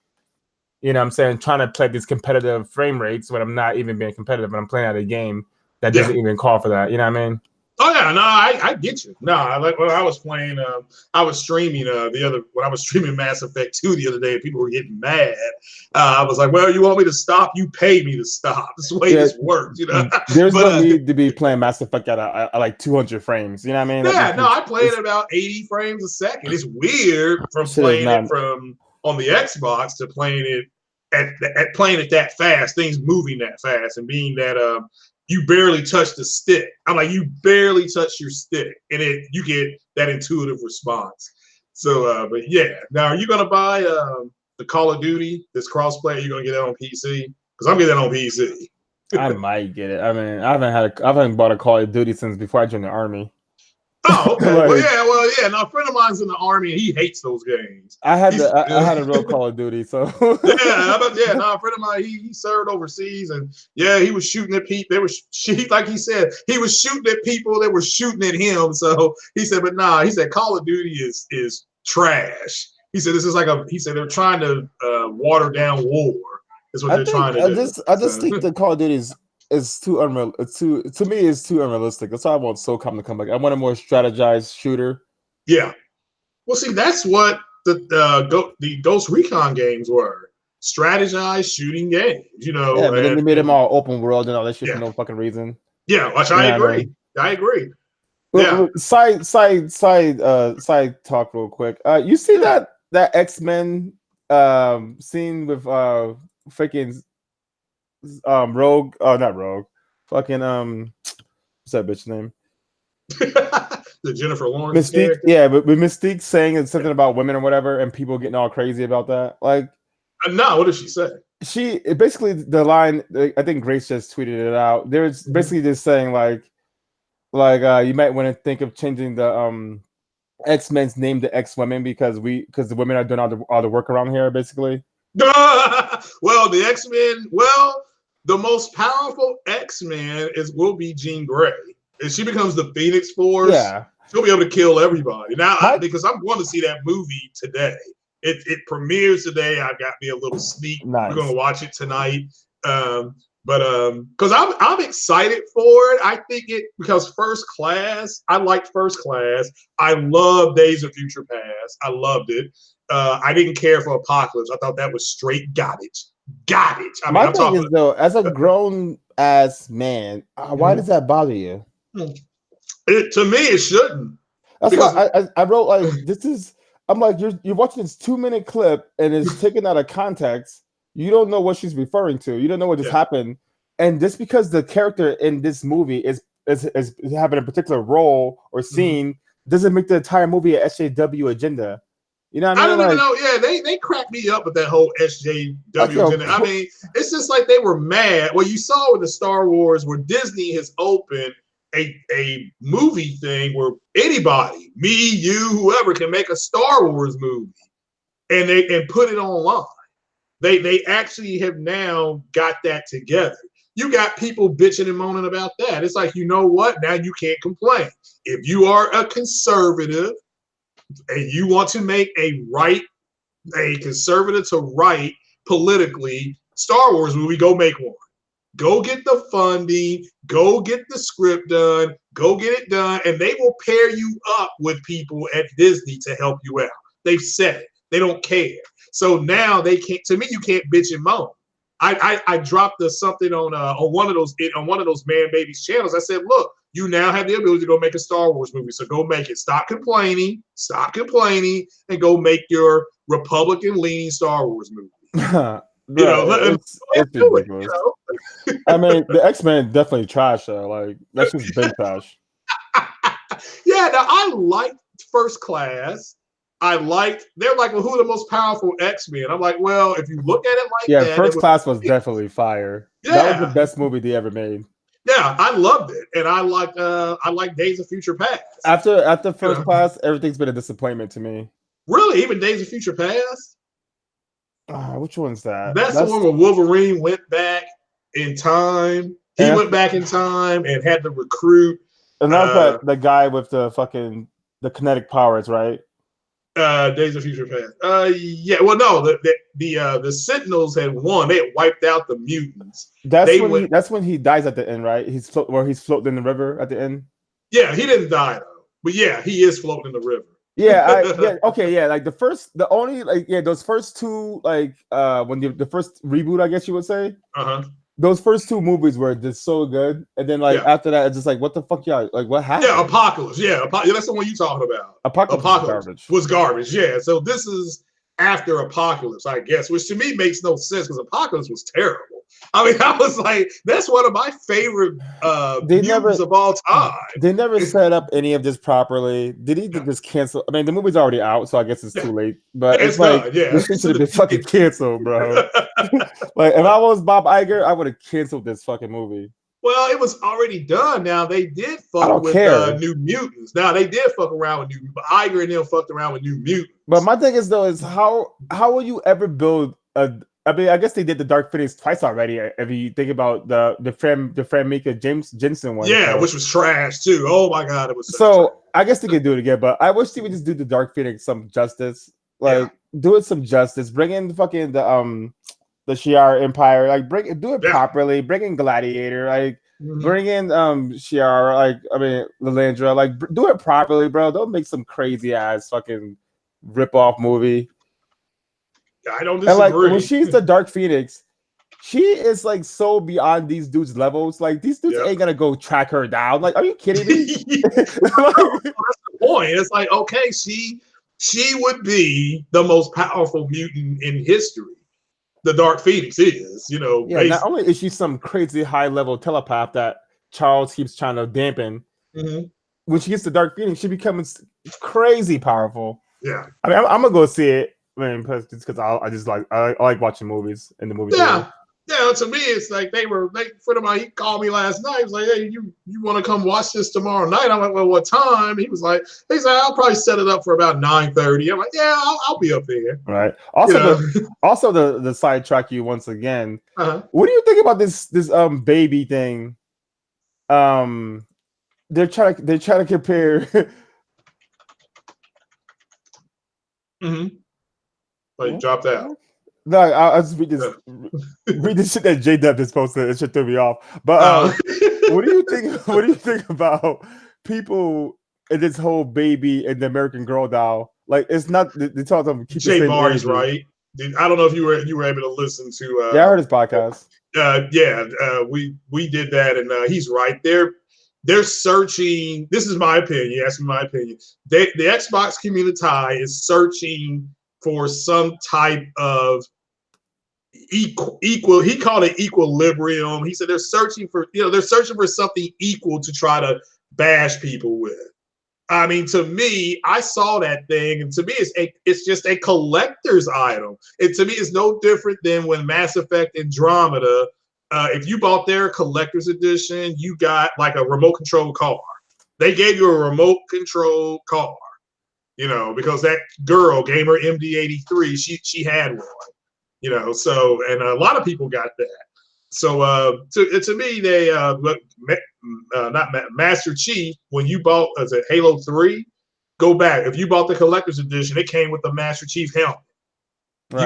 You know what I'm saying? Trying to play these competitive frame rates when I'm not even being competitive and I'm playing at a game that doesn't even call for that. You know what I mean? Oh yeah, no, I get you. No, when I was playing, I was streaming when I was streaming Mass Effect 2 the other day, and people were getting mad. I was like, well, you want me to stop? You pay me to stop. That's the way this works, There's no need to be playing Mass Effect at 200 frames. You know what I mean? Yeah, I play it about 80 frames a second. It's weird from playing it from on the Xbox to playing it at playing it that fast, things moving that fast, and being that you barely touch the stick. I'm like, you barely touch your stick, and you get that intuitive response. So, but yeah. Now, are you gonna buy the Call of Duty, this crossplay? Are you gonna get that on PC? Because I'm getting that on PC. I might get it. I mean, I haven't bought a Call of Duty since before I joined the Army. Oh, okay. Well, yeah. Now, a friend of mine's in the Army, and he hates those games. I had a real Call of Duty, so a friend of mine, he served overseas, and he was shooting at people. Like he said, he was shooting at people that were shooting at him. So he said, but nah, he said Call of Duty is trash. He said this is he said they're trying to water down war. Is what they're trying to do. I just think the Call of Duty is too unreal. To me, it's too unrealistic. That's why I want SOCOM to come back. I want a more strategized shooter. Yeah. Well, see, that's what the Ghost Recon games were. Strategized shooting games, Yeah, but then they made them all open world and all that shit for no fucking reason. Yeah, which I agree. I agree. Yeah. Side talk real quick. You see that X-Men scene with freaking Rogue? Oh, not Rogue. Fucking what's that bitch name? The Jennifer Lawrence Mystique. Character? Yeah, but Mystique saying something about women or whatever, and people getting all crazy about that. Like, no, what did she say? She basically the line. I think Grace just tweeted it out. There's basically just saying like you might want to think of changing the X-Men's name to X-Women because the women are doing all the work around here, basically. Well, the X-Men. Well, the most powerful X-Men will be Jean Grey. If she becomes the Phoenix Force, she'll be able to kill everybody. Now, because I'm going to see that movie today. It premieres today. I've got me a little sneak. Nice. We're going to watch it tonight. Because I'm excited for it. I think because First Class, I liked First Class. I love Days of Future Past. I loved it. I didn't care for Apocalypse. I thought that was straight garbage. Garbage. I mean, my thing is though, as a grown ass man, why does that bother you? To me, it shouldn't. That's why I wrote like this is. I'm like you're watching this 2-minute clip and it's taken out of context. You don't know what she's referring to. You don't know what just happened. And just because the character in this movie is having a particular role or scene doesn't make the entire movie a SJW agenda. You know what I mean? I don't even know. Yeah, they cracked me up with that whole SJW agenda. I mean, it's just like they were mad. Well, you saw with the Star Wars where Disney has opened a movie thing where anybody, me, you, whoever, can make a Star Wars movie and put it online. They actually have now got that together. You got people bitching and moaning about that. It's like, you know what? Now you can't complain. If you are a conservative and you want to make a conservative to right politically Star Wars movie, go make one. Go get the funding, go get the script done, go get it done, and they will pair you up with people at Disney to help you out. They've said it. They don't care. So now they can't. To me, you can't bitch and moan. I dropped something on one of those Man Babies channels. I said, look, you now have the ability to go make a Star Wars movie. So go make it. Stop complaining, and go make your Republican-leaning Star Wars movie. It's ridiculous. I mean, the X-Men definitely trash though. Like that's just big trash. Yeah, now I liked First Class. They're like, well, who are the most powerful X-Men? I'm like, well, if you look at it like that. First Class was definitely fire. Yeah. That was the best movie they ever made. Yeah, I loved it. And I like Days of Future Past. After First Class, everything's been a disappointment to me. Really? Even Days of Future Past? Which one's that? That's the one where Wolverine went back in time. He went back in time and had to recruit. And that was the guy with the kinetic powers, right? Days of Future Past. Yeah. Well, no, the Sentinels had won. They had wiped out the mutants. That's when he dies at the end, right? He's floating in the river at the end. Yeah, he didn't die though. But yeah, he is floating in the river. Like those first two, like when the first reboot, I guess you would say. Those first two movies were just so good, and then after that, it's just like, what the fuck, y'all? Like, what happened? Yeah, Apocalypse. Yeah, that's the one you talking about. Apocalypse was garbage. Yeah, so this is after Apocalypse, I guess, which to me makes no sense because Apocalypse was terrible. I mean, I was like, that's one of my favorite mutants of all time. They never set up any of this properly. Did he just cancel? I mean, the movie's already out, so I guess it's too late. But it's like, this shit should have been fucking canceled, bro. Like, if I was Bob Iger, I would have canceled this fucking movie. Well, it was already done. Now they did fuck with New Mutants. Now they did fuck around with Iger and them fucked around with New Mutants. But my thing is how will you ever build a? I mean, I guess they did the Dark Phoenix twice already. If you think about the Framika Jensen one, which was trash too. Oh my god, it was so. Trash. I guess they could do it again, but I wish they would just do the Dark Phoenix some justice. Like, do it some justice. Bring in the Shi'ar Empire. Like, do it properly. Bring in Gladiator. Like, bring in Shi'ar. Like, I mean, Lilandra. Like, do it properly, bro. Don't make some crazy ass fucking rip-off movie. I don't disagree. And like when she's the Dark Phoenix, she is like so beyond these dudes' levels. Like these dudes ain't gonna go track her down. Like, are you kidding me? That's the point. It's like, okay, she would be the most powerful mutant in history. The Dark Phoenix is, you know. Yeah. Not only is she some crazy high-level telepath that Charles keeps trying to dampen, when she gets the Dark Phoenix, she becomes crazy powerful. Yeah. I mean, I'm gonna go see it. I mean, because I like watching movies in the movie. Yeah. Yeah, to me, it's like a friend of mine, he called me last night. He was like, hey, you want to come watch this tomorrow night? I'm like, well, what time? He was like, I'll probably set it up for about 9:30. I'm like, yeah, I'll be up there. Right. Also, the sidetrack you once again. What do you think about this baby thing? They're trying to compare. Like, dropped out. No, I'll just read this shit that J-Dub is posted. It should throw me off. But what do you think? What do you think about people in this whole baby and the American Girl doll? Like, it's not. They talk them. Jay Barnes, right? I don't know if you were able to listen to. Yeah, I heard his podcast. We did that, and he's right. They're searching. This is my opinion. You ask me my opinion. The Xbox community is searching for some type of equal. He called it equilibrium. He said they're searching for something equal to try to bash people with. I mean, to me, I saw that thing, and to me, it's just a collector's item. And to me, it's no different than when Mass Effect Andromeda. If you bought their collector's edition, you got like a remote control car. They gave you a remote control car. You know, because that girl gave her MD-83, she had one, you know, so, and a lot of people got that. So to me, they, not Master Chief, when you bought, as a Halo 3, go back. If you bought the collector's edition, it came with the Master Chief helmet. Right,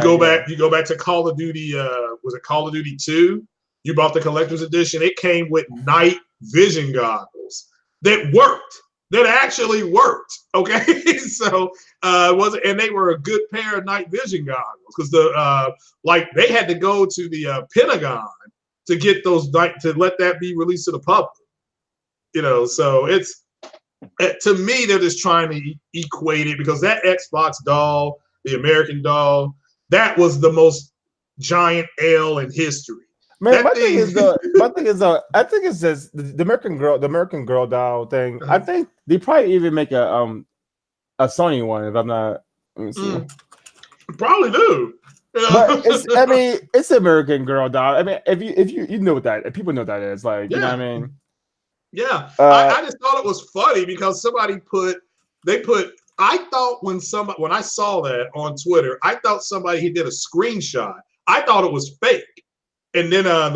you go back to Call of Duty, was it Call of Duty 2? You bought the collector's edition, it came with night vision goggles that worked. That actually worked, okay? So and they were a good pair of night vision goggles because they had to go to the Pentagon to get those to let that be released to the public, you know. So it's to me they're just trying to equate it because that Xbox doll, the American doll, that was the most giant L in history. Man, my thing is, I think it's just the American Girl doll thing. I think they probably even make a Sony one. If I'm not, let me see. Probably do. But it's American Girl doll. I mean, if you know what that, if people know what that is, like, you know what I mean? Yeah, I just thought it was funny because I thought when I saw that on Twitter, I thought he did a screenshot. I thought it was fake. And then I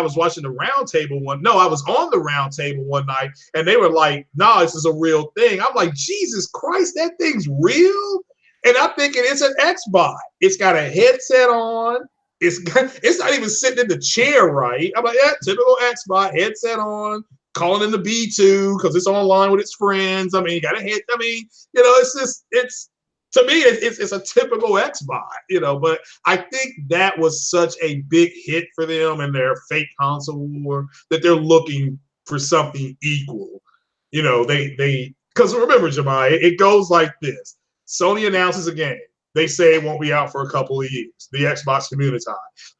was watching the round table one. No, I was on the round table one night, and they were like, "No, this is a real thing." I'm like, Jesus Christ, that thing's real. And I'm thinking it's an Xbox. It's got a headset on. It's not even sitting in the chair right. I'm like, yeah, typical Xbox, headset on, calling in the B2 because it's online with its friends. I mean, you got a head. I mean, you know, it's. To me, it's a typical Xbox, you know, but I think that was such a big hit for them in their fake console war that they're looking for something equal. You know, because remember, Jemai, it goes like this. Sony announces a game. They say it won't be out for a couple of years, the Xbox community.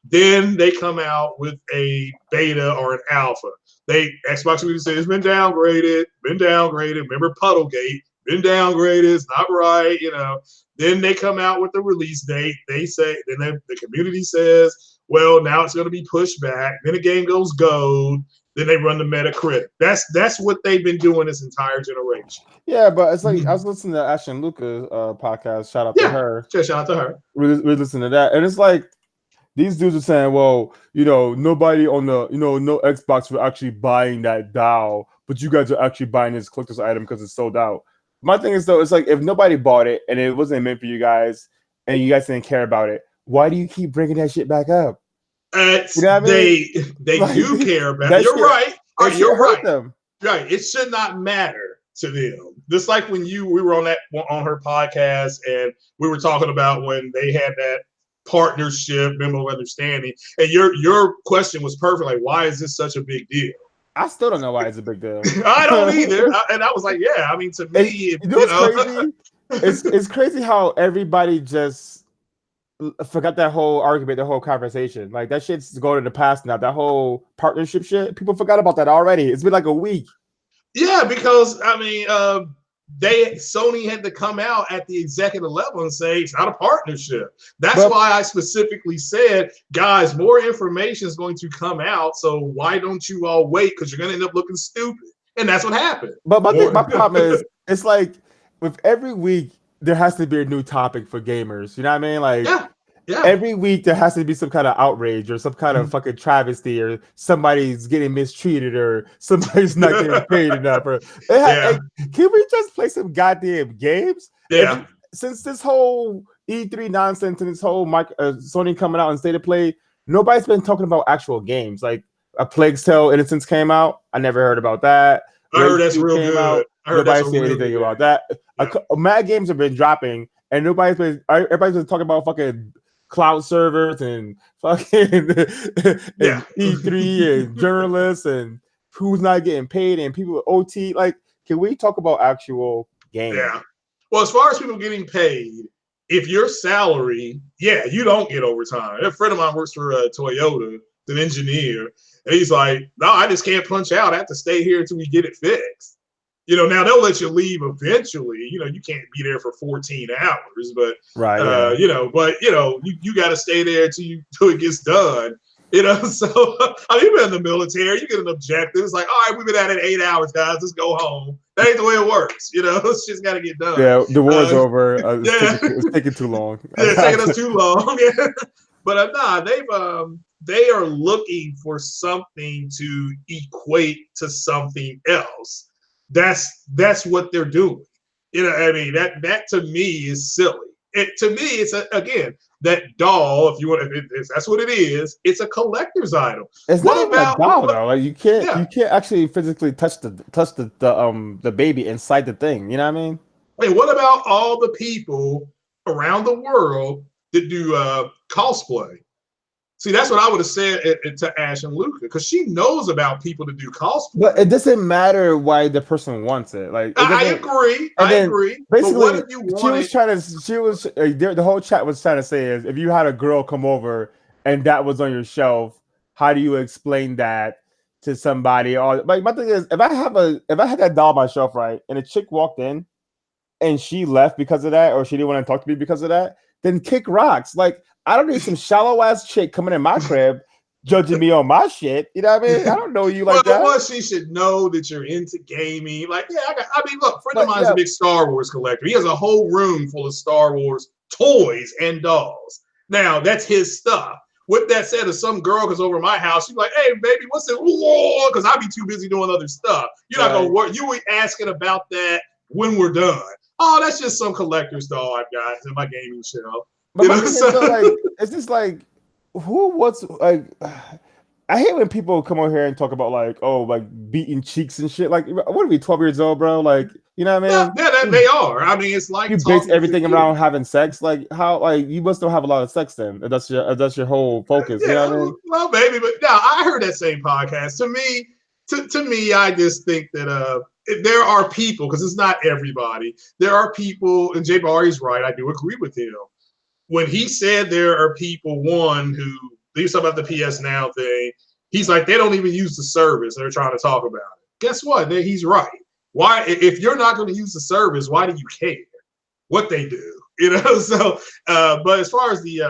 Then they come out with a beta or an alpha. Xbox community says it's been downgraded. Remember Puddlegate? Been downgraded, it's not right, you know. Then they come out with the release date. They say, then the community says, well, now it's going to be pushed back. Then the game goes gold. Then they run the Metacritic. That's what they've been doing this entire generation. Yeah, but it's like I was listening to Ashton Luca's podcast. Shout out to her. Shout out to her. We listen to that, and it's like these dudes are saying, well, you know, nobody on the, you know, no Xbox for actually buying that doll, but you guys are actually buying this collector's item because it's sold out. My thing is, though, it's like if nobody bought it and it wasn't meant for you guys and you guys didn't care about it, why do you keep bringing that shit back up? You know what I mean? They like, do care about it. You're right. You're right. Them. Right. It should not matter to them. just like when we were on her podcast and we were talking about when they had that partnership memo of understanding, and your question was perfect. Like, why is this such a big deal? I still don't know why it's a big deal. I don't either. And I was like, yeah. I mean, to me, crazy. It's crazy how everybody just forgot that whole argument, the whole conversation. Like that shit's going in the past now. That whole partnership shit, people forgot about that already. It's been like a week. Yeah, because I mean, Sony had to come out at the executive level and say it's not a partnership. That's why I specifically said, guys, more information is going to come out. So why don't you all wait? Because you're going to end up looking stupid, and that's what happened. But my problem is, it's like with every week there has to be a new topic for gamers. You know what I mean? Like. Yeah. Every week there has to be some kind of outrage or some kind of fucking travesty or somebody's getting mistreated or somebody's not getting paid enough. Or can we just play some goddamn games? Yeah. Since this whole E3 nonsense and this whole Sony coming out and state of play, nobody's been talking about actual games. Like a Plague's Tale Innocence came out. I never heard about that. I heard that's real good. Nobody said anything about that. Yeah. Mad games have been dropping and everybody's been talking about fucking cloud servers and fucking E3 and journalists and who's not getting paid and people with OT. Like, can we talk about actual games? Yeah. Well, as far as people getting paid, if your salary, you don't get overtime. A friend of mine works for Toyota, an engineer, and he's like, no, I just can't punch out. I have to stay here until we get it fixed. Now they'll let you leave eventually. You can't be there for 14 hours, but you got to stay there till it gets done. So I mean, you've been in the military, you get an objective. It's like, all right, we've been at it 8 hours, guys. Let's go home. That ain't the way it works. It's just got to get done. Yeah, the war's over. It's taking too long. Yeah, it's taking us too long. But they are looking for something to equate to something else. That's what they're doing. I mean, that to me is silly. To me, it's again that doll. If you want, if that's what it is. It's a collector's item. It's not even a doll though. Like you can't actually physically touch the baby inside the thing. You know what I mean? Hey, what about all the people around the world that do cosplay? See, that's what I would have said to Ash and Luca, because she knows about people that do cosplay. But it doesn't matter why the person wants it. Like I agree. Basically, but what if you wanted? The whole chat was trying to say is, if you had a girl come over and that was on your shelf, how do you explain that to somebody? Or like my thing is, if I had that doll on my shelf, right, and a chick walked in and she left because of that, or she didn't want to talk to me because of that, then kick rocks. Like, I don't need some shallow ass chick coming in my crib judging me on my shit. You know what I mean? I don't know you like that. Well, she should know that you're into gaming. Like, look, friend of mine's a big Star Wars collector. He has a whole room full of Star Wars toys and dolls. Now, that's his stuff. With that said, if some girl comes over to my house, she's like, hey, baby, what's it? Because I'll be too busy doing other stuff. You're not going to work. You were asking about that when we're done. Oh, that's just some collector's doll I've got in my gaming shelf. But it's just like, I hate when people come over here and talk about like beating cheeks and shit. Like, what are we, 12 years old, bro? Like, you know what I mean? Yeah, they are. I mean, it's like you base everything around having sex. Like, how? Like, you must don't have a lot of sex then. That's your whole focus. Yeah, you know what I mean? Well, baby, but no, I heard that same podcast. To me, I just think that there are people, because it's not everybody. There are people, and Jay Barry's right. I do agree with him. When he said there are people, who leave something about the PS Now thing, he's like, they don't even use the service. They're trying to talk about it. Guess what? He's right. Why, if you're not going to use the service, why do you care what they do? So, but as far as the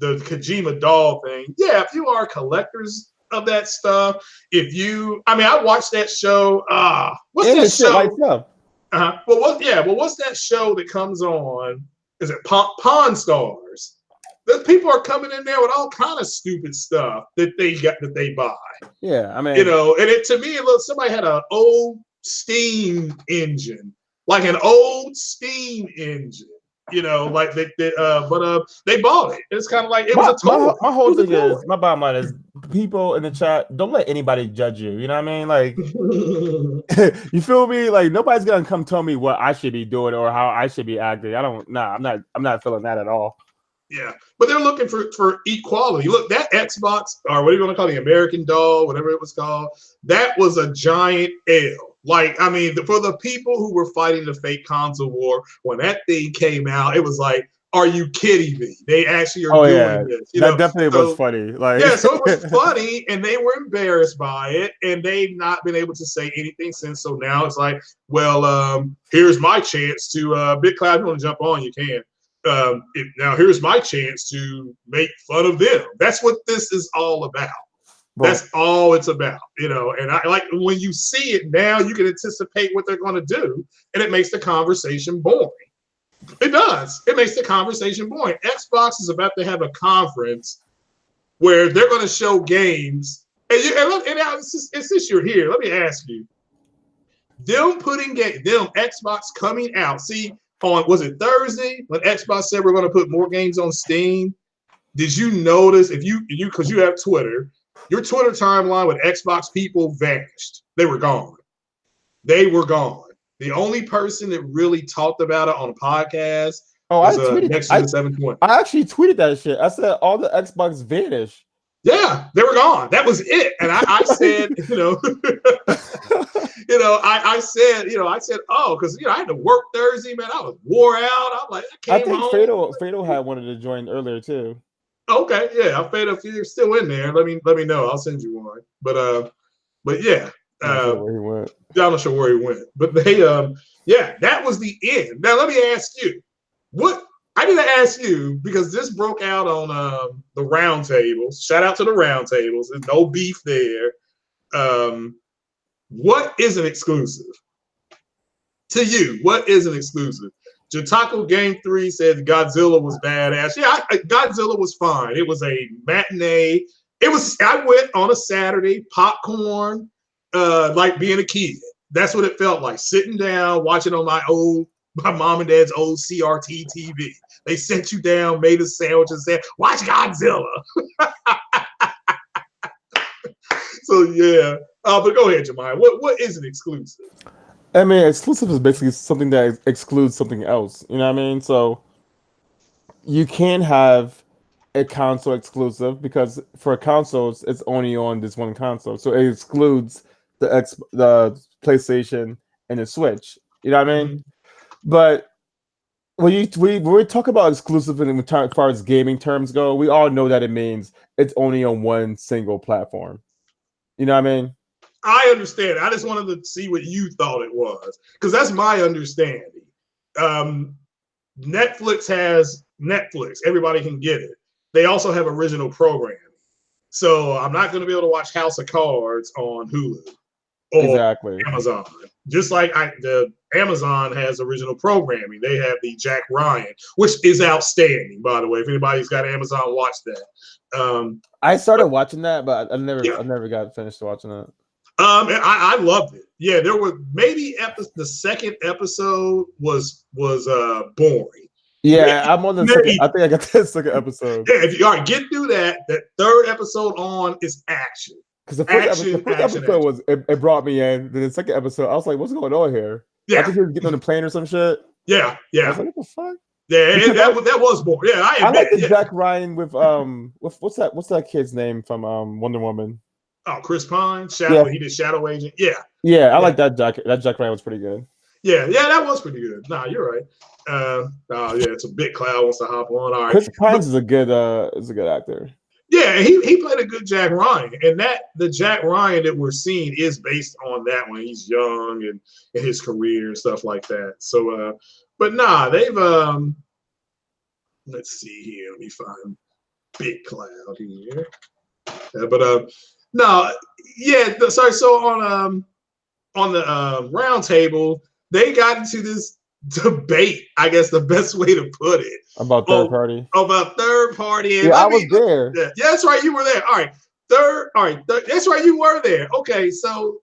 Kojima doll thing, if you are collectors of that stuff, I watched that show. What's that show? What's that show that comes on? Is it Pawn Stars? The people are coming in there with all kind of stupid stuff that they buy. Yeah, I mean, and to me, it looks, somebody had an old steam engine, like an old steam engine, You know, like they bought it. It's kind of like it was a toy. My whole thing is, my bottom line is, people in the chat, don't let anybody judge you. You know what I mean? Like, you feel me? Like, nobody's gonna come tell me what I should be doing or how I should be acting. I'm not feeling that at all. Yeah, but they're looking for equality. Look, that Xbox, or what are you going to call the American Doll, whatever it was called, that was a giant L. Like, I mean, for the people who were fighting the fake console war, when that thing came out, it was like, are you kidding me? They actually are doing this. That definitely was funny. Like, yeah, so it was funny, and they were embarrassed by it, and they've not been able to say anything since. So now it's like, well, here's my chance to Big Cloud. You want to jump on? You can. Now here's my chance to make fun of them. That's what this is all about. That's all it's about, you know. And I like when you see it now, you can anticipate what they're going to do, and it makes the conversation boring. It does. It makes the conversation boring. Xbox is about to have a conference where they're going to show games. And since you're here, let me ask you: them Xbox coming out. See, was it Thursday when Xbox said we're going to put more games on Steam? Did you notice because you have Twitter? Your Twitter timeline with Xbox people vanished. They were gone. They were gone. The only person that really talked about it on a podcast was next to the 720. I actually tweeted that shit. I said all the Xbox vanished. Yeah, they were gone. That was it. And I said, you know, I said, oh, because I had to work Thursday, man. I was wore out. I'm like, I think Fado had wanted to join earlier too. Okay, yeah, Fado, if you're still in there, let me know. I'll send you one. But yeah. I'm not sure where he went. But they that was the end. Now let me ask you, what I need to ask you, because this broke out on the roundtables. Shout out to the roundtables. There's no beef there. What is an exclusive? To you, what is an exclusive? Jataku Game 3 said Godzilla was badass. Yeah, Godzilla was fine. It was a matinee. I went on a Saturday, popcorn, like being a kid. That's what it felt like, sitting down, watching on my mom and dad's old CRT TV. They sent you down, made a sandwich, and said, watch Godzilla. So, yeah. But go ahead, Jemiah. What is an exclusive? I mean, exclusive is basically something that excludes something else. You know what I mean? So you can't have a console exclusive because for consoles, it's only on this one console. So it excludes the PlayStation and the Switch. You know what I mean? Mm-hmm. But when we talk about exclusive as far as gaming terms go, we all know that it means it's only on one single platform. You know what I mean? I understand. I just wanted to see what you thought it was, because that's my understanding. Netflix has Netflix. Everybody can get it. They also have original programming. So I'm not going to be able to watch House of Cards on Hulu or Amazon. Just like the Amazon has original programming. They have the Jack Ryan, which is outstanding, by the way. If anybody's got Amazon, watch that. I started watching that, but I never got finished watching it. I loved it. Yeah, there were maybe the second episode was boring. Yeah, I'm on the second. I think I got the second episode. Yeah, if you all right, get through that third episode on is action. Because the first episode was it brought me in. Then the second episode, I was like, "What's going on here?" Yeah, I think he was getting on the plane or some shit. Yeah. I was like, "What the fuck?" Yeah, that was boring. Yeah, I like the Jack Ryan with what's that kid's name from Wonder Woman? Oh, Chris Pine, Shadow. Yeah. He did Shadow Agent. Yeah, I like that Jack. That Jack Ryan was pretty good. Yeah, that was pretty good. Nah, you're right. It's a big cloud wants to hop on. All right, Chris Pine is a good actor. Yeah, he played a good Jack Ryan, and the Jack Ryan that we're seeing is based on that when he's young and his career and stuff like that. So, but nah, they've let's see here. Let me find Big Cloud here. No, yeah. So on the round table, they got into this debate. I guess the best way to put it about third party. About third party. And I was there. Yeah, that's right. You were there. All right. That's right. You were there. Okay. So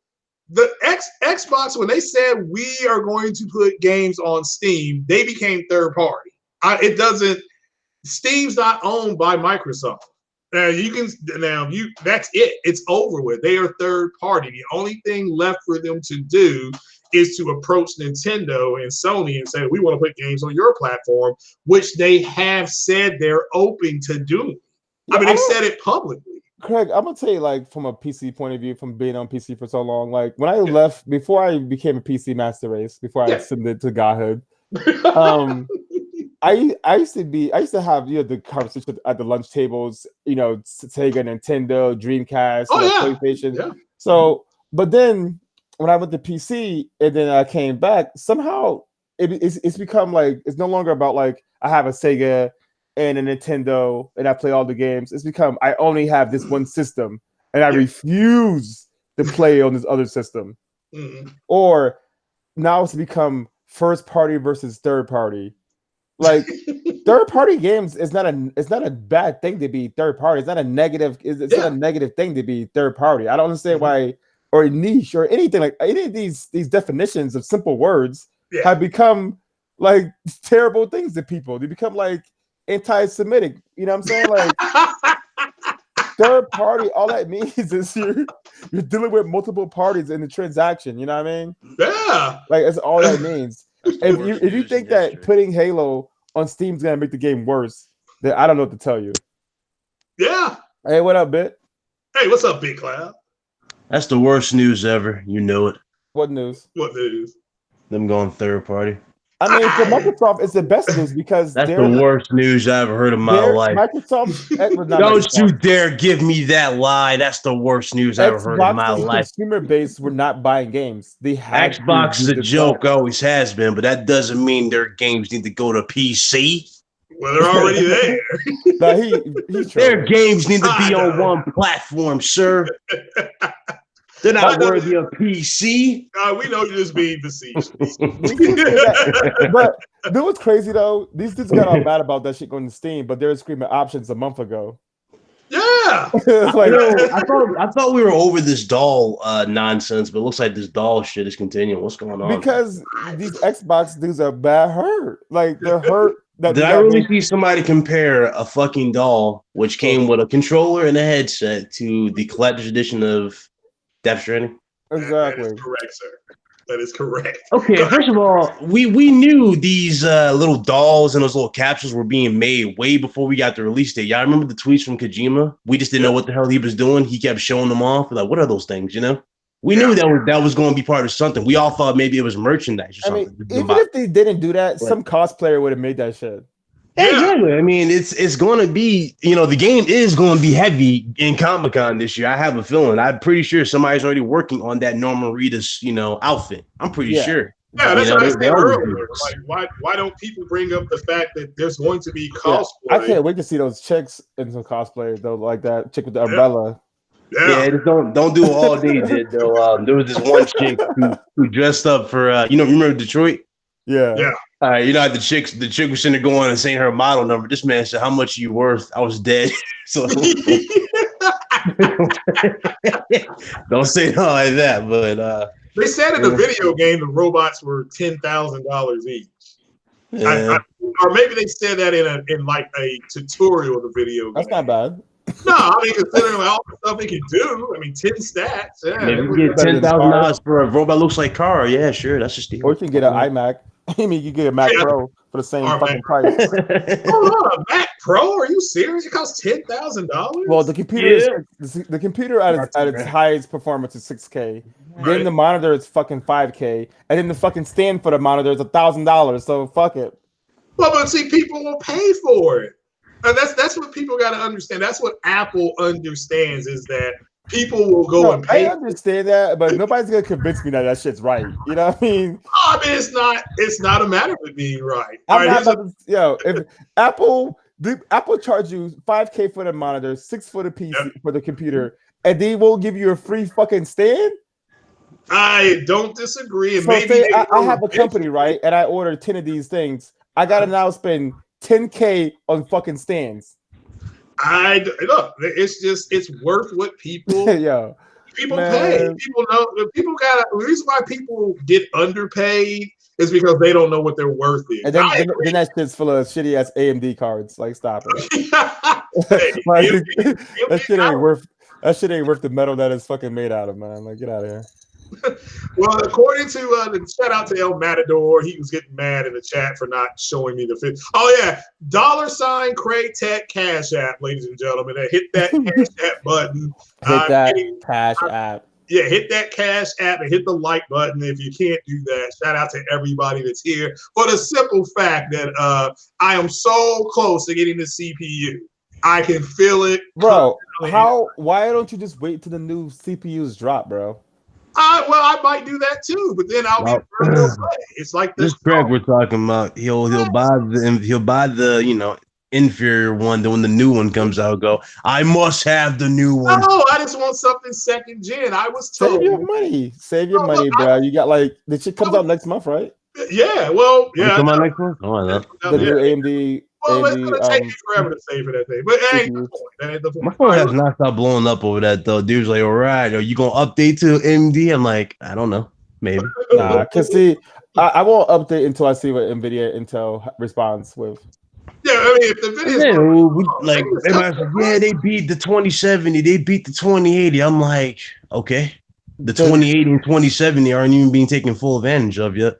the Xbox, when they said we are going to put games on Steam, they became third party. It doesn't. Steam's not owned by Microsoft. That's it. It's over with. They are third party. The only thing left for them to do is to approach Nintendo and Sony and say, we want to put games on your platform, which they have said they're open to doing. I mean, they said it publicly. Craig, I'm gonna tell you, like, from a PC point of view, from being on PC for so long, like when I left, before I became a PC master race, before I ascended to godhood, I used to have the conversation at the lunch tables, Sega, Nintendo, Dreamcast, PlayStation. Yeah. So, but then when I went to PC and then I came back, somehow it's become like it's no longer about like I have a Sega and a Nintendo and I play all the games. It's become I only have this one system and I refuse to play on this other system. Mm-hmm. Or now it's become first party versus third party. Like third party games is not a bad thing to be third party. It's not a negative. It's not a negative thing to be third party. I don't understand why, or niche or anything like any of these definitions of simple words have become like terrible things to people. They become like anti-Semitic. You know what I'm saying? Like third party, all that means is you're dealing with multiple parties in the transaction. You know what I mean? Yeah. Like that's all that means. If you think that putting Halo on Steam is gonna make the game worse, then I don't know what to tell you. Yeah. Hey, what up, Bit? Hey, what's up, Big Cloud? That's the worst news ever. You know it. What news? What news? Them going third party. I mean, for Microsoft, it's the best news because that's the worst news I ever heard in my life. Microsoft, don't you dare give me that lie. That's the worst news I ever heard in my life. Consumer base were not buying games. They had Xbox is a joke, always has been, but that doesn't mean their games need to go to PC. Well, they're already there. No, their games need to be on one platform, sir. They're not worthy of PC. We know you're just being facetious. But you know what's crazy though? These dudes got all mad about that shit going to Steam, but they were screaming options a month ago. Yeah. Like, I thought we were over this doll nonsense, but it looks like this doll shit is continuing. What's going on? Because these Xbox dudes are bad hurt. Like they're hurt. Did I really see somebody compare a fucking doll, which came with a controller and a headset, to the collector's edition of Death Stranding? Exactly. That is correct, sir. That is correct. Okay, first of all, we knew these little dolls and those little capsules were being made way before we got the release date. Y'all remember the tweets from Kojima? We just didn't know what the hell he was doing. He kept showing them off. We're like, what are those things, We knew that was going to be part of something. We all thought maybe it was merchandise or something. I mean, even if they didn't do that, some cosplayer would have made that shit. Yeah. Exactly. I mean, it's going to be, the game is going to be heavy in Comic-Con this year. I have a feeling. I'm pretty sure somebody's already working on that Norman Reedus, outfit. I'm pretty sure. Yeah, that's what I said earlier. Like, why don't people bring up the fact that there's going to be cosplay? I can't wait to see those chicks in some cosplay though, like that chick with the umbrella. Yeah, just don't do it all day, did though. There was this one chick who dressed up for remember Detroit? Yeah. The chick was sitting there going and saying her model number. This man said, "How much are you worth?" I was dead. So don't say no like that. But they said in the video game the robots were $10,000 each. Yeah. Or maybe they said that in like a tutorial of the video game. That's not bad. No, I mean, considering all the stuff it can do, 10 stats. Yeah, maybe you get $10,000 for a robot looks like car. Yeah, sure, that's a steal. Or you can get an iMac. I mean, you get a Mac Pro for the same fucking price. Hold on, a Mac Pro? Are you serious? It costs $10,000? Well, the computer at its highest performance is 6K. Right. Then the monitor is fucking 5K, and then the fucking stand for the monitor is $1,000. So fuck it. Well, but see, people will pay for it. And that's what people got to understand. That's what Apple understands is that people will go and pay. I understand that, but nobody's gonna convince me that shit's right. You know what I mean? I mean, it's not a matter of it being right. If Apple charge you $5K for the monitor, $6K for the PC for the computer, and they will give you a free fucking stand. I don't disagree. So maybe I have a company, right? And I order 10 of these things. I gotta now spend $10K on fucking stands. It's worth what people people pay. People know the reason why people get underpaid It's because they don't know what their worth is. And then that shit's full of shitty ass AMD cards. Like, stop it. Like, that shit ain't worth the metal that it's fucking made out of, man. Like, get out of here. Well, according to the shout out to El Matador, he was getting mad in the chat for not showing me the fit. Oh yeah, $ Craig Tech Cash App, ladies and gentlemen. Hit that Cash App button. Hit that Cash App. Yeah, hit that Cash App and hit the like button. If you can't do that, shout out to everybody that's here for the simple fact that I am so close to getting the CPU. I can feel it, bro. Why don't you just wait till the new CPUs drop, bro? I might do that too, but then I'll be further away. It's like this. Craig we're talking about. He'll buy the inferior one. Then when the new one comes out, go. I must have the new one. No, I just want something second gen. I was told. Save your money, bro. You got like the shit comes out next month, right? Yeah. Well, yeah. Come out next month. Oh, no. The new AMD. Well, it's gonna take you forever to save for that thing, but that ain't the point. My phone has not stopped blowing up over that though. Dude's like, "All right, are you gonna update to AMD?" I'm like, I don't know, maybe. Nah, cause see, I won't update until I see what NVIDIA Intel responds with. Yeah, I mean, if the video they beat the 2070, they beat the 2080. I'm like, okay, the 2080 and 2070 aren't even being taken full advantage of yet.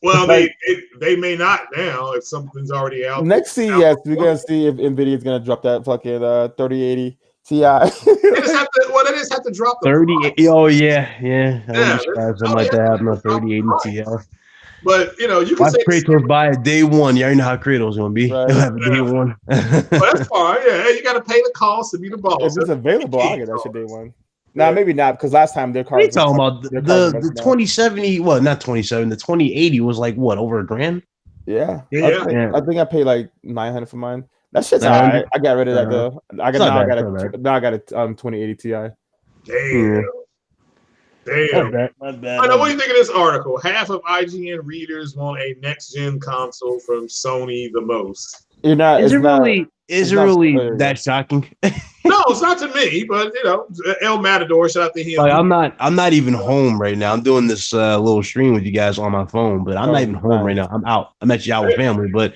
Well, they may not now if something's already out. Next CES, we're gonna see if NVIDIA is gonna drop that fucking 3080 Ti. They just have to drop the 30. Oh yeah. I something like that having a 3080 Ti. But you can say Kratos buy it day one. You already know how Kratos gonna be. Right. Have a day one. Well, that's fine. Yeah, you got to pay the cost to be the boss. If it's available, I'll get that shit day one. Nah, maybe not, because last time their cars. What are you talking about? The 2070, well, not 2070, the 2080 was like what, over $1,000? Yeah. I think I paid like $900 for mine. That shit's all right. I got rid of that though. I got a 2080 Ti. Damn. My bad. What do you think of this article? Half of IGN readers want a next gen console from Sony the most. Is it really that shocking? No, it's not to me, but El Matador, shout out to him. Like, I'm not even home right now. I'm doing this little stream with you guys on my phone, but I'm not even home right now. I'm out. I'm actually out with family, but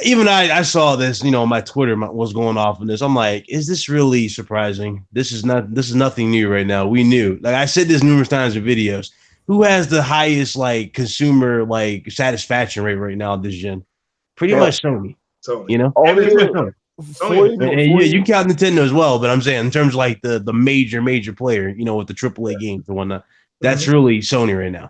even I saw this, my Twitter was going off on this. I'm like, is this really surprising? This is nothing new right now. We knew, like I said this numerous times in videos. Who has the highest like consumer like satisfaction rate right now this gen? Pretty much Sony. Sony. You count Nintendo as well, but I'm saying in terms of like the major player, with the AAA games and whatnot, that's really Sony right now.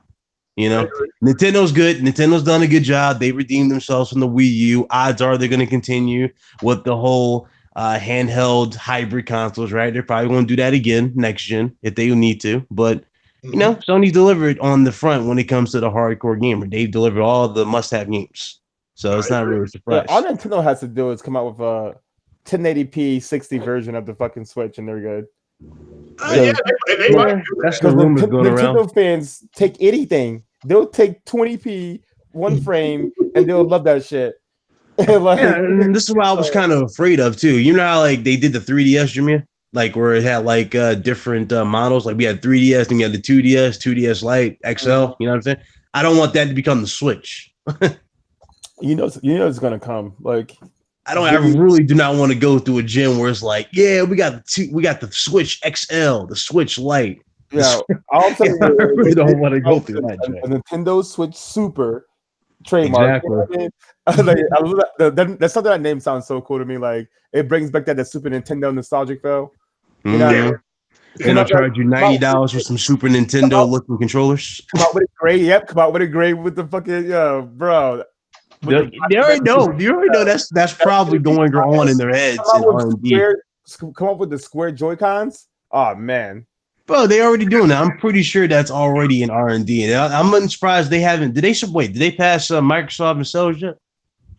Nintendo's good. Nintendo's done a good job. They redeemed themselves from the Wii U. Odds are they're going to continue with the whole handheld hybrid consoles, right? They're probably going to do that again next gen if they need to. But Sony's delivered on the front when it comes to the hardcore gamer. They've delivered all the must-have games. So it's not really a surprise. All Nintendo has to do is come out with a 1080p 60 version of the fucking Switch, and they're good. They might. That's the rumors going around. Nintendo fans take anything. They'll take 20p, one frame, and they'll love that shit. And this is what I was kind of afraid of too. You know how like they did the 3DS, Jameer? Like where it had like different models. Like we had 3DS, then we had the 2DS, 2DS Lite, XL. You know what I'm saying? I don't want that to become the Switch. It's gonna come. Like I really do not want to go through a gym where it's like, yeah, we got the Switch XL, the Switch Lite. Yeah, I really don't want to go through that. A Nintendo Switch Super trademark. Exactly. That's something that name sounds so cool to me. Like it brings back that Super Nintendo nostalgic feel. And I'll charge you $90 for some Super Nintendo looking controllers. Come out with a gray. Yep, come out with a gray with the fucking bro. They already know. You already know that's probably going on in their heads. Come up with the square Joy-Cons. Oh man, bro, they already doing that. I'm pretty sure that's already in R&D. And I'm unsurprised they haven't. Did they pass Microsoft and Sony yet?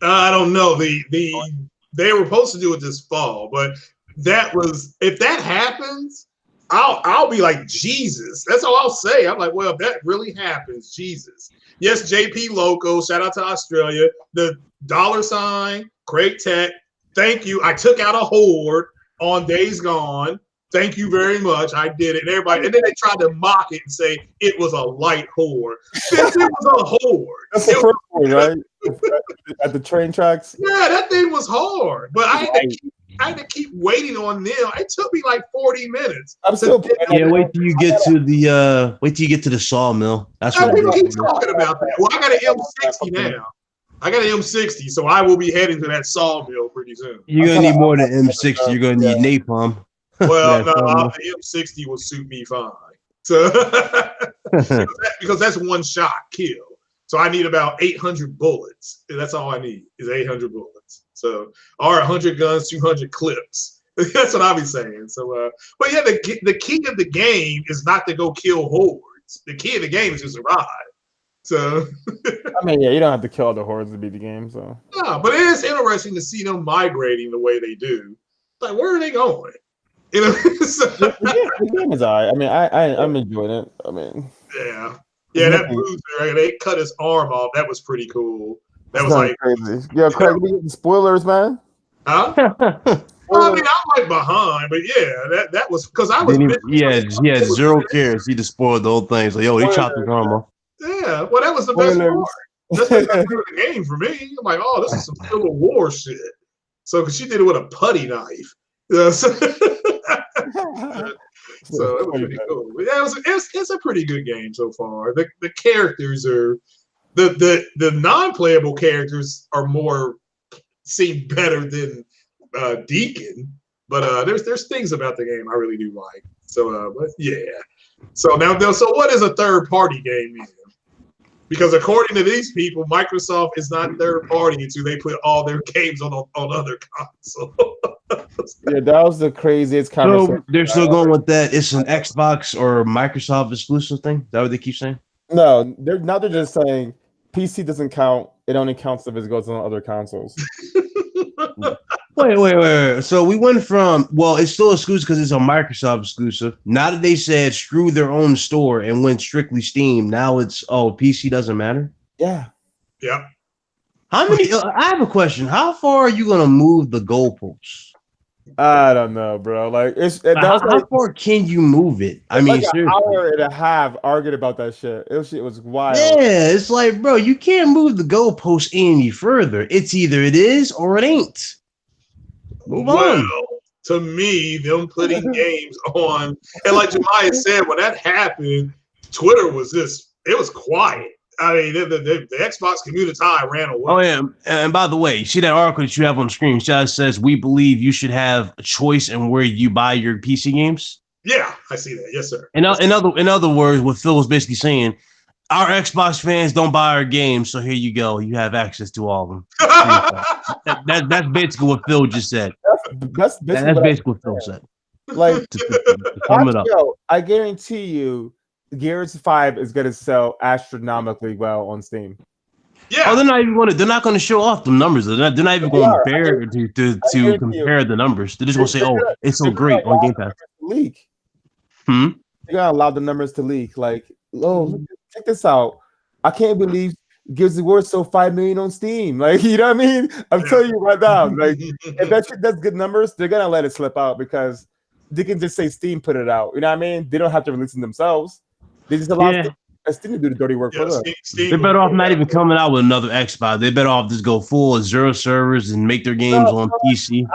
I don't know. They were supposed to do it this fall, but if that happens, I'll be like Jesus. That's all I'll say. I'm like, well, if that really happens, Jesus. Yes, JP Loco, shout out to Australia. The $ Craig Tech, thank you. I took out a horde on Days Gone. Thank you very much. I did it. And everybody, and then they tried to mock it and say it was a light horde. It was a horde. That's the first one, right? At the train tracks. Yeah, that thing was hard. But I had to keep waiting on them. It took me like 40 minutes. I'm still wait till you get to the sawmill. That's what people keep talking about that. Well, I got an M60 now. I got an M60, so I will be heading to that sawmill pretty soon. You're gonna need more than M60. You're gonna need napalm. Well, no, the M60 will suit me fine. So because that's one shot kill. So I need about 800 bullets. That's all I need is 800 bullets. So or 100 guns, 200 clips. That's what I'll be saying. So, but yeah, the key of the game is not to go kill hordes. The key of the game is to survive. So I mean, yeah, you don't have to kill the hordes to beat the game. So no, but it is interesting to see them migrating the way they do. Like, where are they going? You know, the game is alright. I mean, I'm enjoying it. I mean, yeah, that loser, they cut his arm off. That was pretty cool. That was like crazy. Yeah, Craig, we getting spoilers, man. Huh? Well, I mean, I'm like behind, but yeah, that was because I was. Yeah, zero cares. He just spoiled the whole thing. So they chopped his arm off. Yeah, well, that was the best part. That's the game for me. I'm like, oh, this is some Civil War shit. So, because she did it with a putty knife. So it was pretty cool. Yeah, it's a pretty good game so far. The characters are the non-playable characters are seem better than Deacon, but there's things about the game I really do like. So but yeah. So so what is a third party game then? Because according to these people, Microsoft is not third party until they put all their games on other consoles. Yeah, that was the craziest conversation. So they're still going with that. It's an Xbox or Microsoft exclusive thing. Is that what they keep saying? No, they're just saying PC doesn't count. It only counts if it goes on other consoles. Wait. So we went from, well, it's still exclusive because it's a Microsoft exclusive. Now that they said screw their own store and went strictly Steam, now it's, PC doesn't matter? Yeah. Yeah. How many? I have a question. How far are you going to move the goalposts? I don't know, bro. Like, how far can you move it? I mean, like an hour and a half arguing about that shit. It was wild. Yeah, it's like, bro, you can't move the goalposts any further. It's either it is or it ain't. Move on. To me, them putting games on, and like Jemiah said, when that happened, Twitter was it was quiet. I mean, the Xbox community ran away. Oh, yeah. And by the way, see that article that you have on the screen? It just says, we believe you should have a choice in where you buy your PC games. Yeah, I see that. Yes, sir. In other words, what Phil was basically saying, our Xbox fans don't buy our games, so here you go. You have access to all of them. That's basically what Phil just said. That's basically what Phil said. Like, to sum it up. I guarantee you, Gears 5 is going to sell astronomically well on Steam. Yeah. Oh, they're not going to show off the numbers. They're not even going to compare to compare the numbers. They're just going to say, "Oh, it's so great on Game Pass." Leak. They're going to allow the numbers to leak. Like, check this out. I can't believe Gears of War sold 5 million on Steam. Like, you know what I mean? I'm telling you right now. Like, if that's good numbers, they're going to let it slip out because they can just say Steam put it out. You know what I mean? They don't have to release them themselves. They just allow Steam to do the dirty work for them. They're better off not even coming out with another Xbox. They're better off just go full Zero servers and make their games on PC.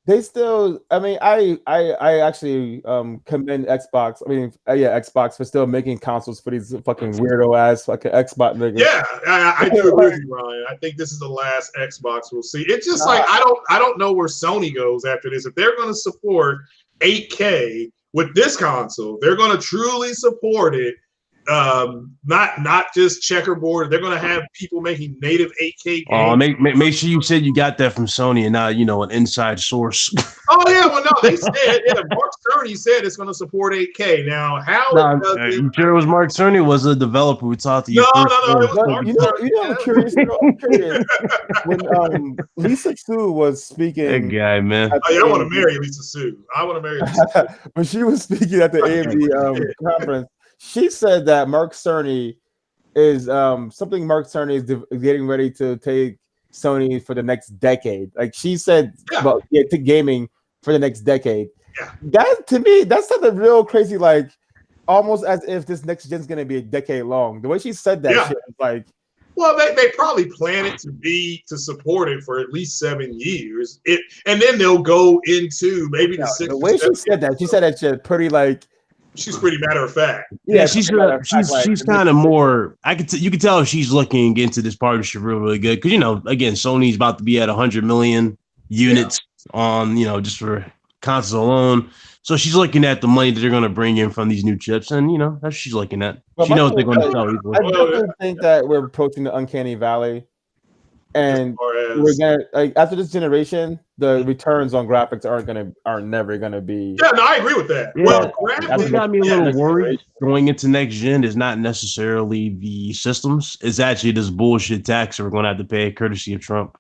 They still, I mean, I actually commend Xbox. I mean, Xbox for still making consoles for these fucking weirdo ass fucking Xbox niggas. Yeah, I do agree with you, Ryan. I think this is the last Xbox we'll see. It's just like I don't know where Sony goes after this. If they're going to support 8K with this console, they're going to truly support it. Not just checkerboard. They're going to have people making native 8K games. Make sure you said you got that from Sony and not an inside source. Oh yeah, well no, they said Mark Cerny said it's going to support 8K. Now you sure it was Mark Cerny? Was a developer who talked to you? No, it was Mark Cerny. I'm curious. When Lisa Su was speaking, that guy, man. I want to marry Lisa Su. I want to marry Lisa Su. When she was speaking at the AMD conference. She said that Mark Cerny is something Mark Cerny is getting ready to take Sony for the next decade. Like she said, to gaming for the next decade. That to me, that's something real crazy. Like almost as if this next gen's gonna be a decade long. The way she said that shit was like. Well, they probably plan it to support it for at least 7 years. And then they'll go into maybe the 6. The way she said that shit pretty like. She's pretty matter of fact. Yeah, she's kind of more. You can tell she's looking into this partnership really good because again, Sony's about to be at 100 million units on just for consoles alone. So she's looking at the money that they're going to bring in from these new chips, and that's what she's looking at. She knows they're going to sell. I definitely think that we're approaching the uncanny valley, and we're gonna after this generation, the returns on graphics aren't never gonna be. Yeah, no, I agree with that. Yeah, well, graphics got me a little worried going into next gen. Is not necessarily the systems; it's actually this bullshit tax that we're going to have to pay, courtesy of Trump.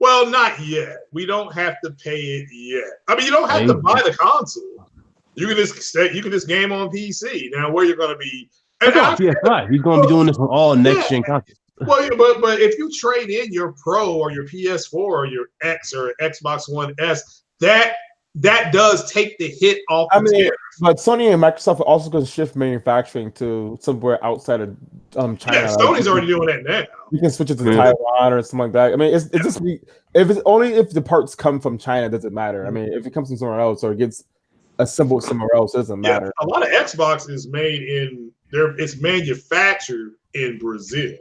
Well, not yet. We don't have to pay it yet. I mean, you don't have to buy the console. You can just game on PC. Now, where you're going to be? And PS-5. He's going to be doing this on all next gen consoles. Well, yeah, but if you trade in your Pro or your PS4 or your X or Xbox One S, that does take the hit off. But Sony and Microsoft are also going to shift manufacturing to somewhere outside of China. Yeah, Sony's already doing that now. You can switch it to Taiwan or something like that. I mean, it's just if it's only if the parts come from China, it doesn't matter. I mean, if it comes from somewhere else or it gets assembled somewhere else, it doesn't matter. A lot of Xbox is made it's manufactured in Brazil,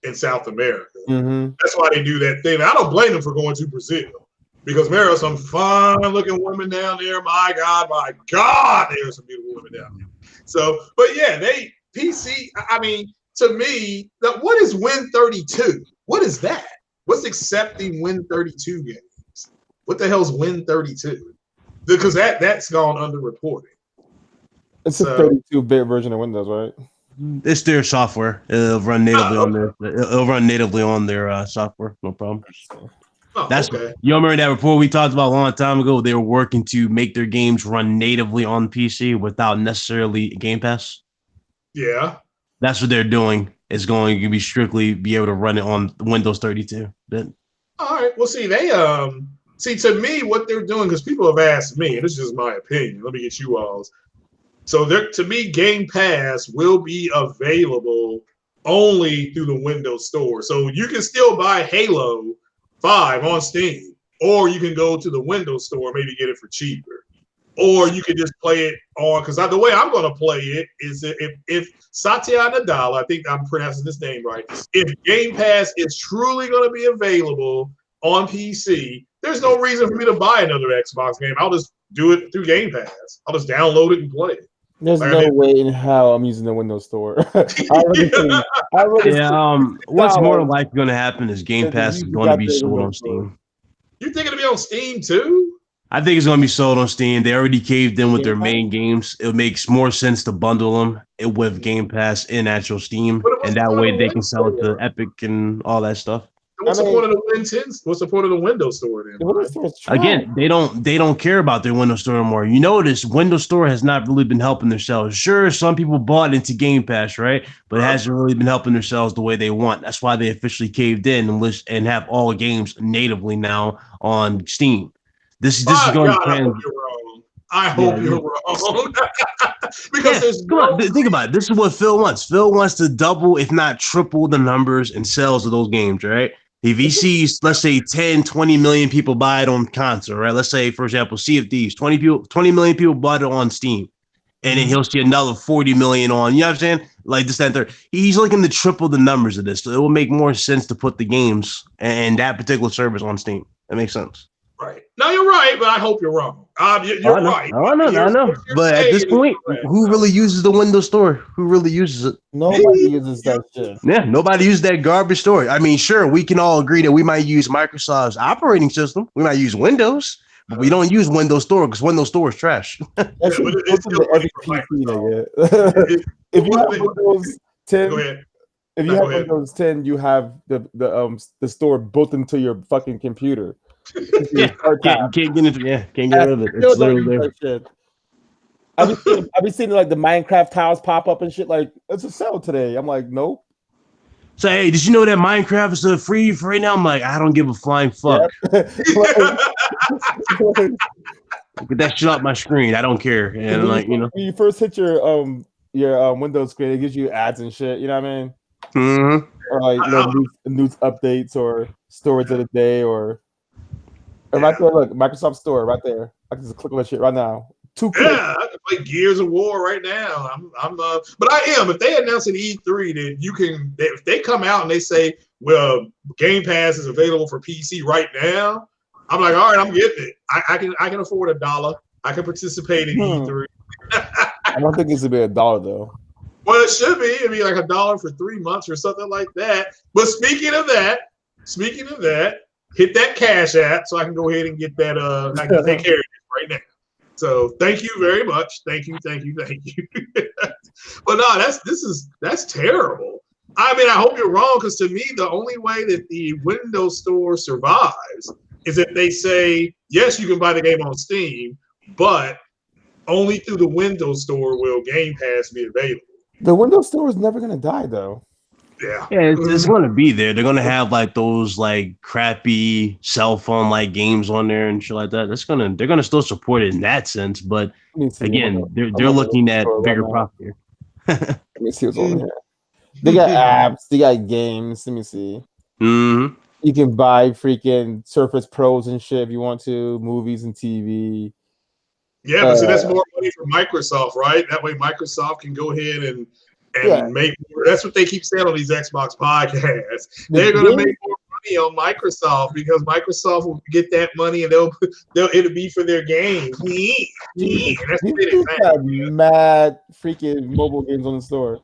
in South America. Mm-hmm. That's why they do that thing. I don't blame them for going to Brazil. Because there are some fun-looking women down there. My God, there are some beautiful women down there. So, but yeah, PC. I mean, to me, what is Win32? What is that? What's accepting Win32 games? What the hell's Win32? Because that's gone underreported. It's a 32-bit version of Windows, right? It's their software. It'll run natively on their. It'll run natively on their software. No problem. That's okay. You remember that report we talked about a long time ago? They were working to make their games run natively on PC without necessarily Game Pass. Yeah, that's what they're doing. It's going to be strictly be able to run it on Windows 32. All right. Well, see, to me, what they're doing, because people have asked me, and this is just my opinion. Let me get you all's. So, to me, Game Pass will be available only through the Windows Store. So you can still buy Halo 5 on Steam, or you can go to the Windows Store, maybe get it for cheaper, or you can just play it on. Because the way I'm going to play it is if Satya Nadella, I think I'm pronouncing this name right, if Game Pass is truly going to be available on PC, there's no reason for me to buy another Xbox game. I'll just do it through Game Pass. I'll just download it and play it. There's no way in hell I'm using the Windows Store. What's more likely going to happen is Game Pass is going to be sold on Steam. You think it'll be on Steam too? I think it's going to be sold on Steam. They already caved in with their main games. It makes more sense to bundle them with Game Pass in actual Steam, and that way they can sell it to Epic and all that stuff. What's the point of the Win10? What's the point of the Windows Store then? Again, they don't care about their Windows Store anymore. You notice Windows Store has not really been helping their sales. Sure, some people bought into Game Pass, right? But it hasn't really been helping their sales the way they want. That's why they officially caved in and have all games natively now on Steam. This is going to. I hope you're wrong. Because think about it. This is what Phil wants. Phil wants to double, if not triple, the numbers and sales of those games, right? If he sees, let's say, 10, 20 million people buy it on console, right? Let's say, for example, Sea of Thieves, 20 million people bought it on Steam. And then he'll see another 40 million on, you know what I'm saying? Like this, that, and third. He's looking to triple the numbers of this. So it will make more sense to put the games and that particular service on Steam. That makes sense. Right. No, you're right, but I hope you're wrong. You're right. I know. But at this point, who really uses the Windows Store? Who really uses it? Nobody uses that shit. Yeah, nobody uses that garbage store. I mean, sure, we can all agree that we might use Microsoft's operating system. We might use Windows, but we don't use Windows Store because Windows Store is trash. If you have Windows 10, if you have Windows 10, you have the store built into your fucking computer. Can't get rid of it. It's literally there. I've been seeing like the Minecraft tiles pop up and shit. Like it's a sale today. I'm like, nope. So hey, did you know that Minecraft is free for right now? I'm like, I don't give a flying fuck. Get that shit off my screen. I don't care. And like, when you first hit your Windows screen, it gives you ads and shit. You know what I mean? Mm-hmm. Or like news updates or stories of the day or right there. Look, Microsoft Store right there. I can just click on that shit right now. 2 clicks. Yeah, I can play Gears of War right now. But I am. If they announce an E3 that you can, if they come out and they say, well, Game Pass is available for PC right now, I'm like, all right, I'm getting it. I can afford $1. I can participate in E3. I don't think it's gonna be $1 though. Well, it should be. It'd be like $1 for 3 months or something like that. But speaking of that, hit that Cash App so I can go ahead and get that. I can take care of it right now. So thank you very much. Thank you. But no, that's terrible. I mean, I hope you're wrong, because to me, the only way that the Windows Store survives is if they say, yes, you can buy the game on Steam, but only through the Windows Store will Game Pass be available. The Windows Store is never gonna die, though. Yeah, it's going to be there. They're going to have like those like crappy cell phone like games on there and shit like that. They're gonna still support it in that sense, but again, they're looking at bigger profit here. Let me see what's on here. They got apps, they got games. Let me see. Mm-hmm. You can buy freaking Surface Pros and shit if you want to, movies and TV. Yeah, but see, that's more money for Microsoft, right? That way Microsoft can go ahead and make more. That's what they keep saying on these Xbox podcasts. They're going to make more money on Microsoft because Microsoft will get that money and it'll be for their games. That's what it is. Mad freaking mobile games on the store.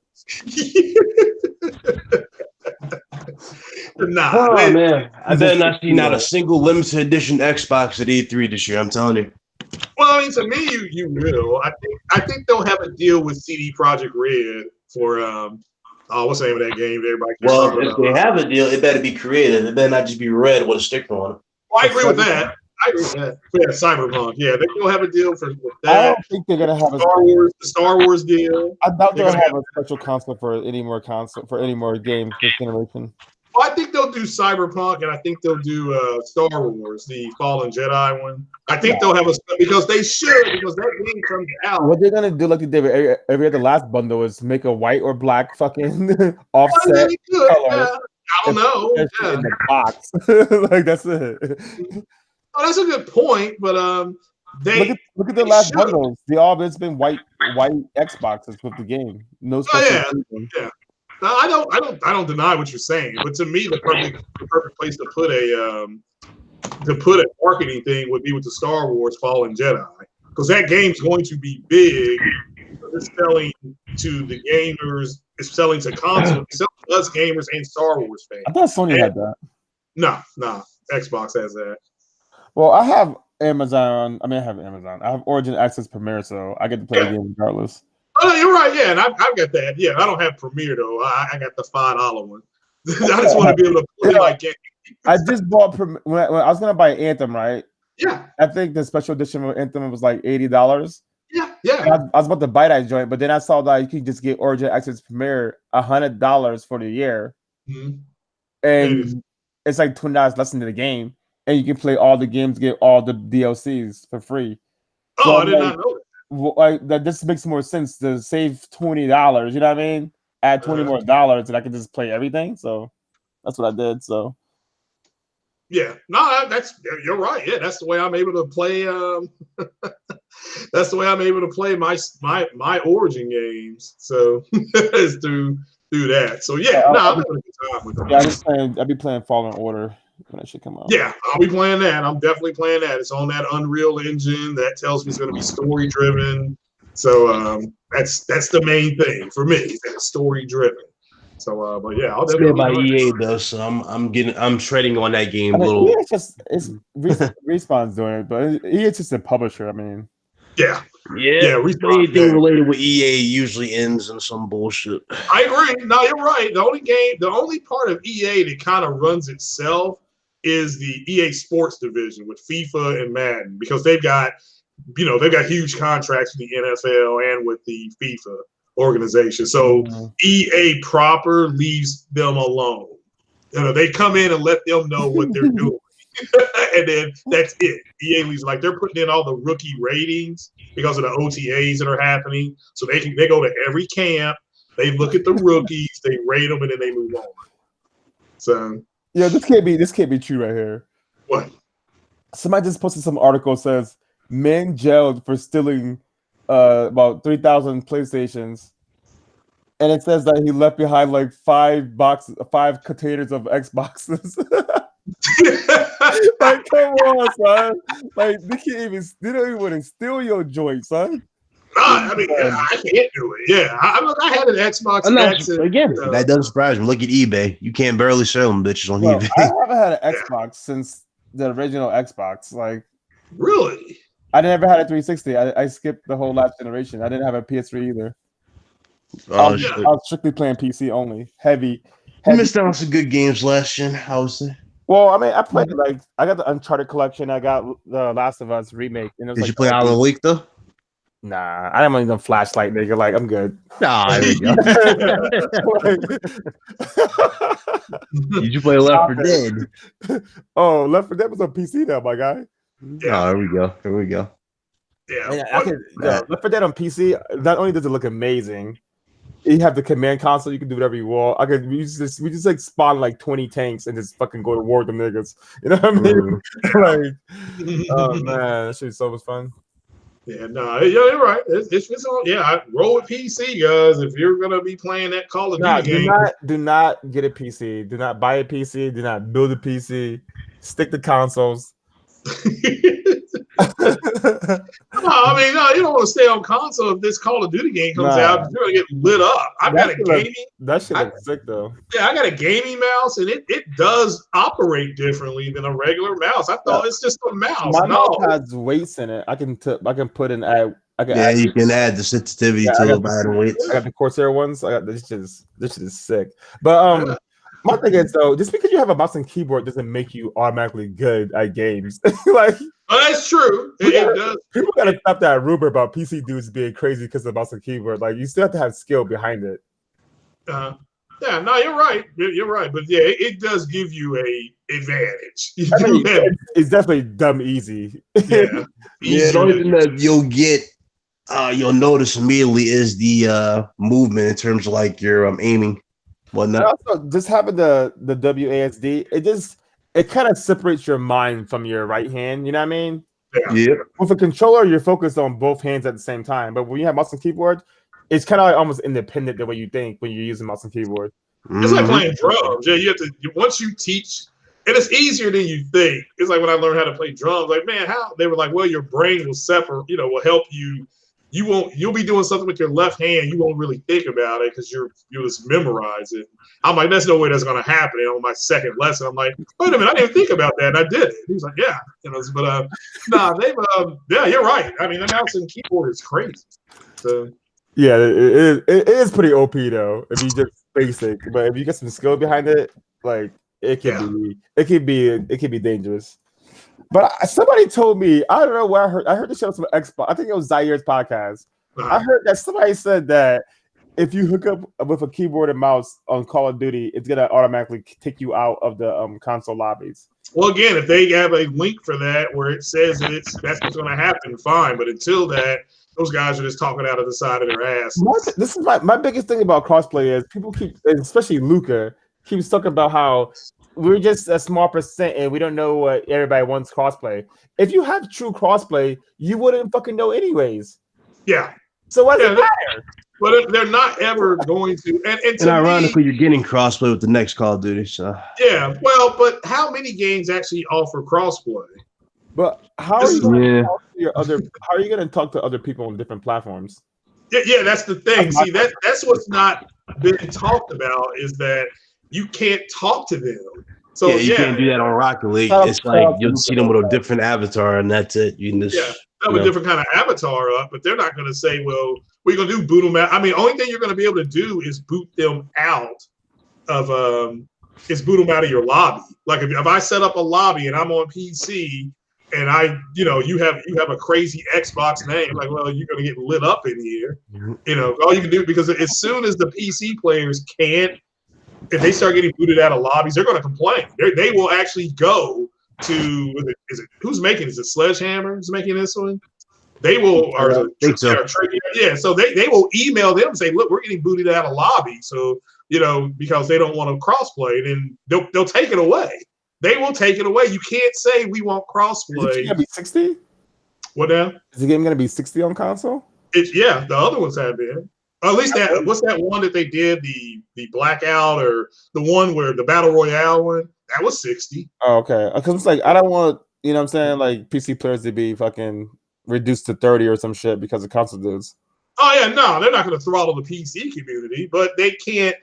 Oh man, I better not see not a single limited edition Xbox at E3 this year. I'm telling you. Well, I mean, to me, you will. I think they'll have a deal with CD Projekt Red for what's the name of that game? Everybody. Well, if they have a deal, it better be creative. It better not just be red with a sticker on it. Well, I agree with that. Yeah, Cyberpunk. Yeah, they will have a deal with that. I don't think they're gonna have the Star Wars deal. I doubt they'll have a special console for any more games this generation. Well, I think they'll do Cyberpunk, and I think they'll do Star Wars, the Fallen Jedi one. I think they'll have because they should, because that game comes out. What they're gonna do, like they did every other last bundle, is make a white or black fucking offset color. I don't know. In the box, like that's it. Oh, that's a good point, but they look at the last bundles. It's been white Xboxes with the game. No special. Yeah. No, I don't deny what you're saying, but to me, the perfect place to put a marketing thing would be with the Star Wars Fallen Jedi, because that game's going to be big. It's selling to the gamers. It's selling to consoles. It's selling to us gamers and Star Wars fans. I thought Sony had that. No, Xbox has that. Well, I have Amazon. I have Amazon. I have Origin Access Premier, so I get to play the game regardless. Oh, you're right. Yeah, and I've got that. Yeah, I don't have Premiere though. I got the $5 one. I just want to be able to play my game. I just bought when I was gonna buy Anthem, right? Yeah. I think the special edition of Anthem was like $80. Yeah. I was about to buy that joint, but then I saw that you could just get Origin Access Premier $100 for the year, and it's like $20 less than the game, and you can play all the games, get all the DLCs for free. So I did not know that. Like that, this makes more sense to save $20. You know what I mean? Add $20 more, and I can just play everything. So that's what I did. So yeah, no, you're right. Yeah, that's the way I'm able to play. That's the way I'm able to play my Origin games. So is through that. So yeah, I'm having a good time with them. I'll be playing Fallen Order when that should come out. Yeah, I'll be playing that. I'm definitely playing that. It's on that Unreal Engine that tells me it's going to be story driven. So that's the main thing for me. It's story driven. So, but yeah, I'll definitely by EA though. So I'm treading on that game a little. It's Respawn's doing it, but EA's just a publisher. I mean, yeah. Anything related with EA usually ends in some bullshit. I agree. No, you're right. The only part of EA that kind of runs itself is the EA Sports division with FIFA and Madden, because they've got huge contracts with the NFL and with the FIFA organization. So EA proper leaves them alone. They come in and let them know what they're doing. and then that's it. EA leaves like they're putting in all the rookie ratings because of the OTAs that are happening. So they go to every camp, they look at the rookies, they rate them, and then they move on. So yeah, this can't be true right here. What? Somebody just posted some article says man jailed for stealing about 3,000 PlayStations. And it says that he left behind like 5 containers of Xboxes. Like, come on, son. Like, they don't even want to steal your joint, son. I mean, I can't do it. Yeah, I had an Xbox X. Again, that doesn't surprise me. Look at eBay. You can't barely sell them bitches on eBay. I haven't had an Xbox since the original Xbox. Like, really? I never had a 360. I skipped the whole last generation. I didn't have a PS3 either. I was strictly playing PC only. Heavy. You missed out on some good games last gen, I would say. Well, I mean, I played I got the Uncharted collection. I got the Last of Us remake. And it was Did you play Alan Wake though? Nah, I didn't even flashlight, nigga. Like, I'm good. Nah, there we go. Did you play Left 4 Dead? Oh, Left 4 Dead was on PC now, my guy. Yeah, there we go. Here we go. Yeah, Left 4 Dead on PC. Not only does it look amazing, you have the command console. You can do whatever you want. We just like spawn like 20 tanks and just fucking go to war with the niggas. You know what I mean? Like, oh man, that shit is so much fun. Yeah, no, you're right. It's on. Yeah, I roll with PC, guys. If you're gonna be playing that Call of Duty game, do not get a PC. Do not buy a PC. Do not build a PC. Stick to consoles. I mean, no, you don't want to stay on console if this Call of Duty game comes out. You're gonna get lit up. I've got a gaming. That shit looks sick though. Yeah, I got a gaming mouse, and it does operate differently than a regular mouse. I thought it's just a mouse. My mouse has weights in it. I can put in you can add the sensitivity to the weights. I got the Corsair ones. I got this shit is sick. But my thing is though, just because you have a mouse and keyboard doesn't make you automatically good at games. Like, that's true. It does. People gotta stop that rumor about PC dudes being crazy because of the mouse and keyboard. Like, you still have to have skill behind it. Yeah, no, you're right. You're right. But yeah, it does give you a advantage. I mean, it's definitely dumb easy. Yeah. The only thing that you'll get, you'll notice immediately is the movement in terms of like your aiming. Also, just having the WASD, it kind of separates your mind from your right hand. You know what I mean? Yeah. With a controller, you're focused on both hands at the same time. But when you have mouse and keyboard, it's kind of like almost independent the way you think when you're using mouse and keyboard. It's like playing drums. Yeah, you have to once you teach, and it's easier than you think. It's like when I learned how to play drums. Like, man, how they were like, well, your brain will separate. Will help you. You'll be doing something with your left hand. You won't really think about it because you'll just memorize it. I'm like, there's no way that's going to happen. And on my second lesson, I'm like, wait a minute, I didn't think about that, and I did it. He was like, yeah, but yeah, you're right. I mean, the mouse and keyboard is crazy. So yeah, it is pretty OP though. If you just basic, but if you get some skill behind it, like it can be dangerous. But somebody told me, I don't know where I heard this show from Xbox. I think it was Zaire's podcast. I heard that somebody said that if you hook up with a keyboard and mouse on Call of Duty, it's gonna automatically take you out of the console lobbies. Well, again, if they have a link for that where it says that's what's going to happen, fine. But until that, those guys are just talking out of the side of their ass. This is my biggest thing about crossplay is people keep, especially Luca, keeps talking about how we're just a small percent and we don't know what everybody wants crossplay. If you have true crossplay, you wouldn't fucking know anyways. Yeah. So what does it matter? But they're not ever going to. And ironically, you're getting crossplay with the next Call of Duty. So yeah, well, but how many games actually offer crossplay? But how are you going to talk to other people on different platforms? Yeah, that's the thing. See, that's what's not been talked about is that you can't talk to them. So yeah, you can't do that on Rocket League. It's like you'll see them with a different avatar, and that's it. You can just have a different kind of avatar up, but they're not going to say, "Well, we're going to do boot them out." I mean, only thing you're going to be able to do is boot them out of boot them out of your lobby. Like if I set up a lobby and I'm on PC and you have a crazy Xbox name, like, well, you're going to get lit up in here. All you can do, because as soon as the PC players can't. If they start getting booted out of lobbies, they're going to complain. They will actually go to is it who's making? Is it Sledgehammer who's making this one? They will, or is it, so. yeah. So they will email them and say, look, we're getting booted out of lobby. So because they don't want to crossplay, then they'll take it away. They will take it away. You can't say we want crossplay. Is it gonna be 60? What now? Is the game gonna be 60 on console? The other ones have been. Or at least that. What's that one that they did? The Blackout or the one where the Battle Royale one? That was 60. Oh, okay. Because it's like I don't want what I'm saying, like PC players to be fucking reduced to 30 or some shit because of console dudes. Oh yeah, no, they're not going to throttle the PC community, but they can't.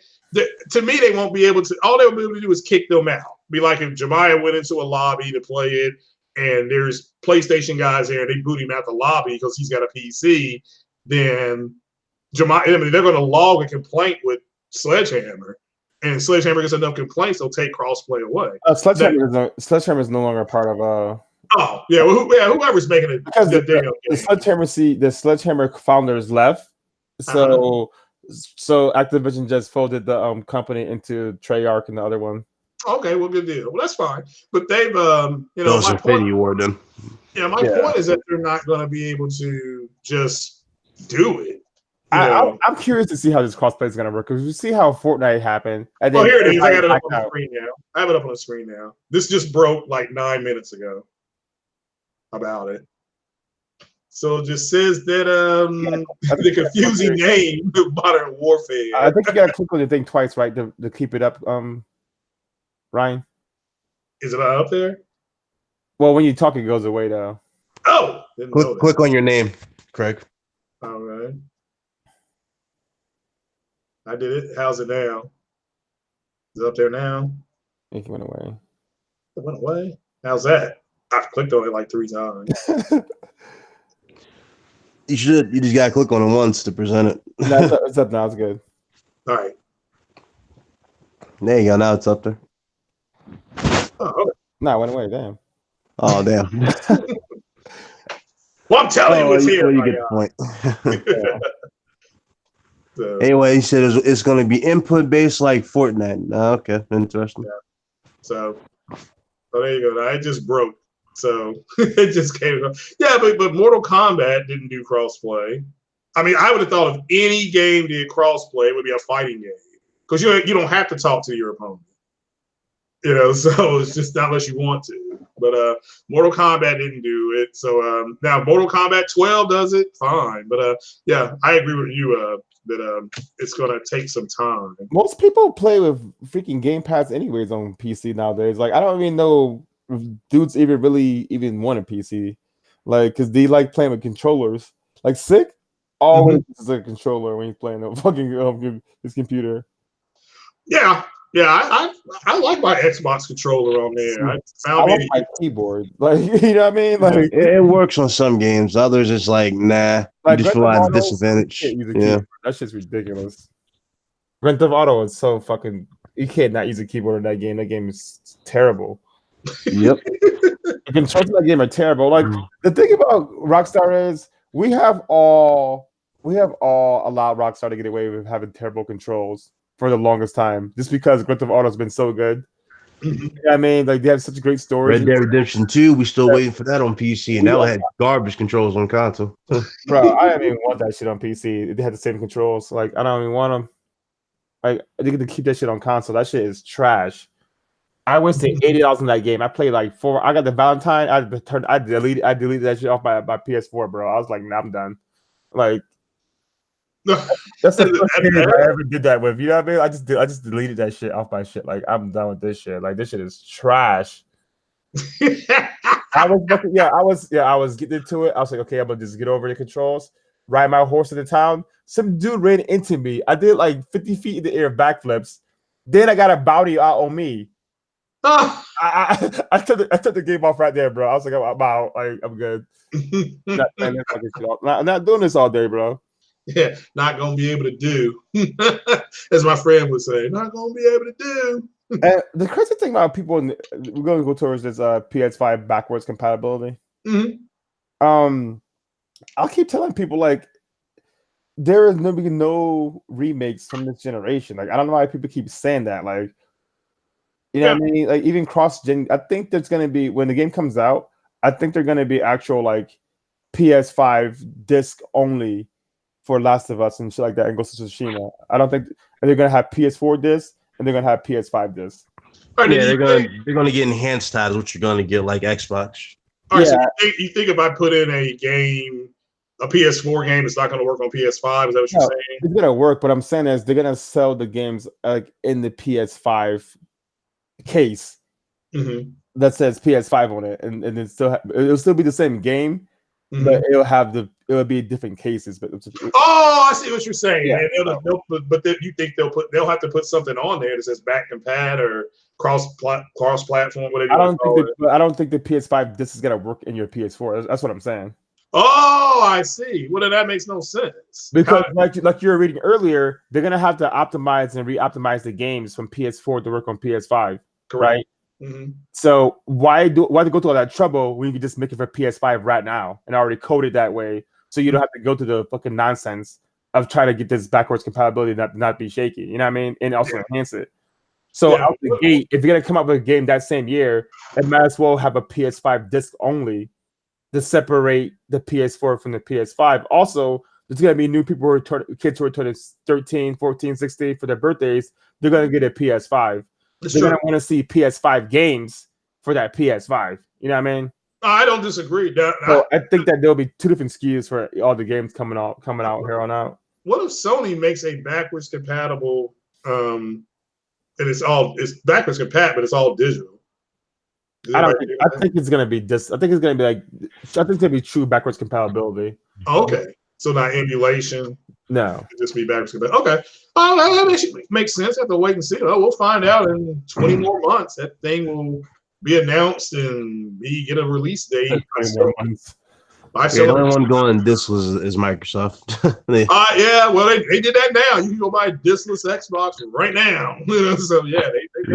To me, they won't be able to. All they'll be able to do is kick them out. Be like if Jemiah went into a lobby to play it, and there's PlayStation guys there, and they boot him out the lobby because he's got a PC. Then Jemiah, they're going to log a complaint with Sledgehammer, and Sledgehammer gets enough complaints, they'll take crossplay away. Sledgehammer is no longer part of. Oh yeah, whoever's making it because the Sledgehammer founders left, so Activision just folded the company into Treyarch and the other one. Okay, well, good deal. Well, that's fine. But they've my point. War then. Yeah, my point is that they're not going to be able to just do it. I'm curious to see how this crossplay is going to work because we see how Fortnite happened. And then here it is. I got it up on the screen now. I have it up on the screen now. This just broke like 9 minutes ago. About it. So it just says that the confusing name Modern Warfare. I think you gotta click on the thing twice, right? To keep it up, Ryan. Is it up there? Well, when you talk, it goes away though. Oh, click on your name, Craig. All right. I did it. How's it now? Is it up there now? I think it went away. It went away? How's that? I've clicked on it like 3 times. You should. You just gotta click on it once to present it. No, it's up now. It's good. All right. There you go. Now it's up there. Oh, okay. No, it went away. Damn. Oh, damn. Well, I'm telling you, it's here. You get the point. So, anyway, he said it's going to be input based like Fortnite. Oh, okay, interesting. Yeah. So there you go. Now, it just broke. So it just came up. Yeah, but Mortal Kombat didn't do crossplay. I mean, I would have thought if any game did crossplay, it would be a fighting game because you don't have to talk to your opponent. So it's just not unless you want to. But Mortal Kombat didn't do it. So now Mortal Kombat 12 does it, fine. But yeah, I agree with you that it's going to take some time. Most people play with freaking Game Pass anyways on PC nowadays. Like, I don't even know if dudes even want a PC. Like, because they like playing with controllers. Like, Sick always uses a controller when he's playing a fucking his computer. Yeah. Yeah, I like my Xbox controller on there. I like my keyboard. Like, you know what I mean? Like, it works on some games. Others, it's like, nah. Like, you just feel like disadvantage. Yeah, that's just ridiculous. Grand Theft Auto is so fucking. You can't not use a keyboard in that game. That game is terrible. Yep. The controls in that game are terrible. Like, the thing about Rockstar is we have all allowed Rockstar to get away with having terrible controls for the longest time, just because Grand Theft Auto has been so good. I mean, like, they have such great stories. Red Dead Redemption 2, we still waiting for that on PC, and now it had garbage controls on console. Bro, I don't even want that shit on PC. They had the same controls. Like, I don't even want them. Like, they get to keep that shit on console. That shit is trash. I wasted $80 in that game. I played like 4. I got the Valentine. I deleted that shit off my PS4, bro. I was like, nah, I'm done. Like, that's the first game I ever did that with. You know what I mean? I just deleted that shit off my shit. Like, I'm done with this shit. Like, this shit is trash. I was getting into it. I was like, okay, I'm gonna just get over the controls, ride my horse to the town. Some dude ran into me. I did like 50 feet in the air backflips. Then I got a bounty out on me. I took the game off right there, bro. I was like, I'm out. Like, I'm good. I'm not doing this all day, bro. Yeah, not gonna be able to do, as my friend would say, not gonna be able to do. And the crazy thing about people, we're going to go towards this PS5 backwards compatibility. I'll keep telling people, like, there is no remakes from this generation. Like, I don't know why people keep saying that. Like, You know what I mean? Like even cross-gen. I think there's gonna be when the game comes out. I think they're gonna be actual like PS5 disc only for Last of Us and shit like that, and Ghost of Tsushima. I don't think they're gonna have PS4 discs and they're gonna have PS5 discs. Yeah, they're gonna get enhanced titles, which you're gonna get like Xbox. All right, so you think if I put in a game, a PS4 game, it's not gonna work on PS5? Is that what you're saying? It's gonna work, but I'm saying is they're gonna sell the games like in the PS5 case that says PS5 on it, and it'll still be the same game. But it'll be different cases. But I see what you're saying. Yeah. But you think they'll have to put something on there that says back compat or cross platform, whatever. I don't think the PS5 this is gonna work in your PS4. That's what I'm saying. Oh, I see. Well, then that makes no sense. Because like you were reading earlier, they're gonna have to optimize and re-optimize the games from PS4 to work on PS5. Correct. Right? So why go through all that trouble when you can just make it for PS5 right now and already code it that way, so you don't have to go through the fucking nonsense of trying to get this backwards compatibility not be shaky. You know what I mean? And also enhance it. So out the gate, if you're gonna come up with a game that same year, it might as well have a PS5 disc only to separate the PS4 from the PS5. Also, there's gonna be new people kids who are turning 13, 14, 16 for their birthdays. They're gonna get a PS5. They're going to want to see PS5 games for that PS5. You know what I mean? I don't disagree. So I think that there'll be two different SKUs for all the games coming out here on out. What if Sony makes a backwards compatible, and it's backwards compatible, but it's all digital? I think it's going to be this. I think it's going to be true backwards compatibility. Okay. So not emulation. No, it'd just be backwards compatible. Okay. Oh, that makes sense. I have to wait and see. Oh, we'll find out in 20 more months. That thing will be announced and get a release date. The only one going discless is Microsoft. Well, they did that now. You can go buy a discless Xbox right now. So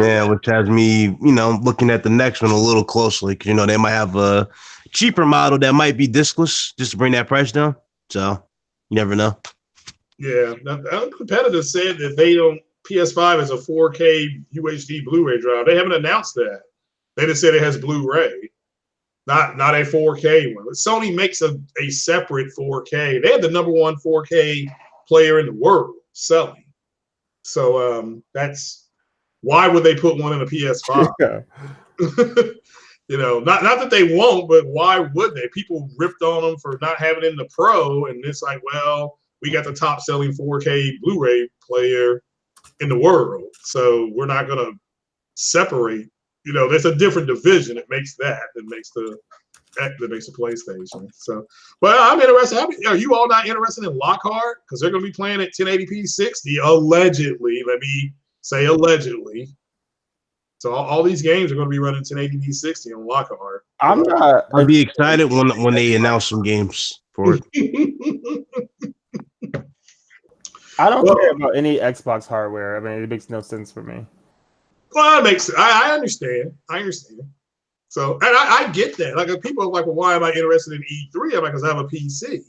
they which has me, looking at the next one a little closely because they might have a cheaper model that might be discless just to bring that price down. So you never know. Yeah, competitors said that they don't. PS5 is a 4K UHD Blu-ray drive. They haven't announced that. They just said it has Blu-ray, not a 4K one. Sony makes a separate 4K. They have the #1 4K player in the world selling. So that's why would they put one in a PS5? Not that they won't, but why would they? People ripped on them for not having it in the Pro, and it's like, well, we got the top selling 4K Blu-ray player in the world, so we're not going to separate. There's a different division that makes the PlayStation. So, but I'm interested. Are you all not interested in Lockhart? Because they're going to be playing at 1080p 60 allegedly. Let me say allegedly. So all these games are going to be running 1080p 60 on Lockhart. I'll be excited when they announce some games for it. I don't care about any Xbox hardware. I mean, it makes no sense for me. Well, it makes. I understand. So, and I get that. Like, people are like, well, why am I interested in E3? I'm like, because I have a PC.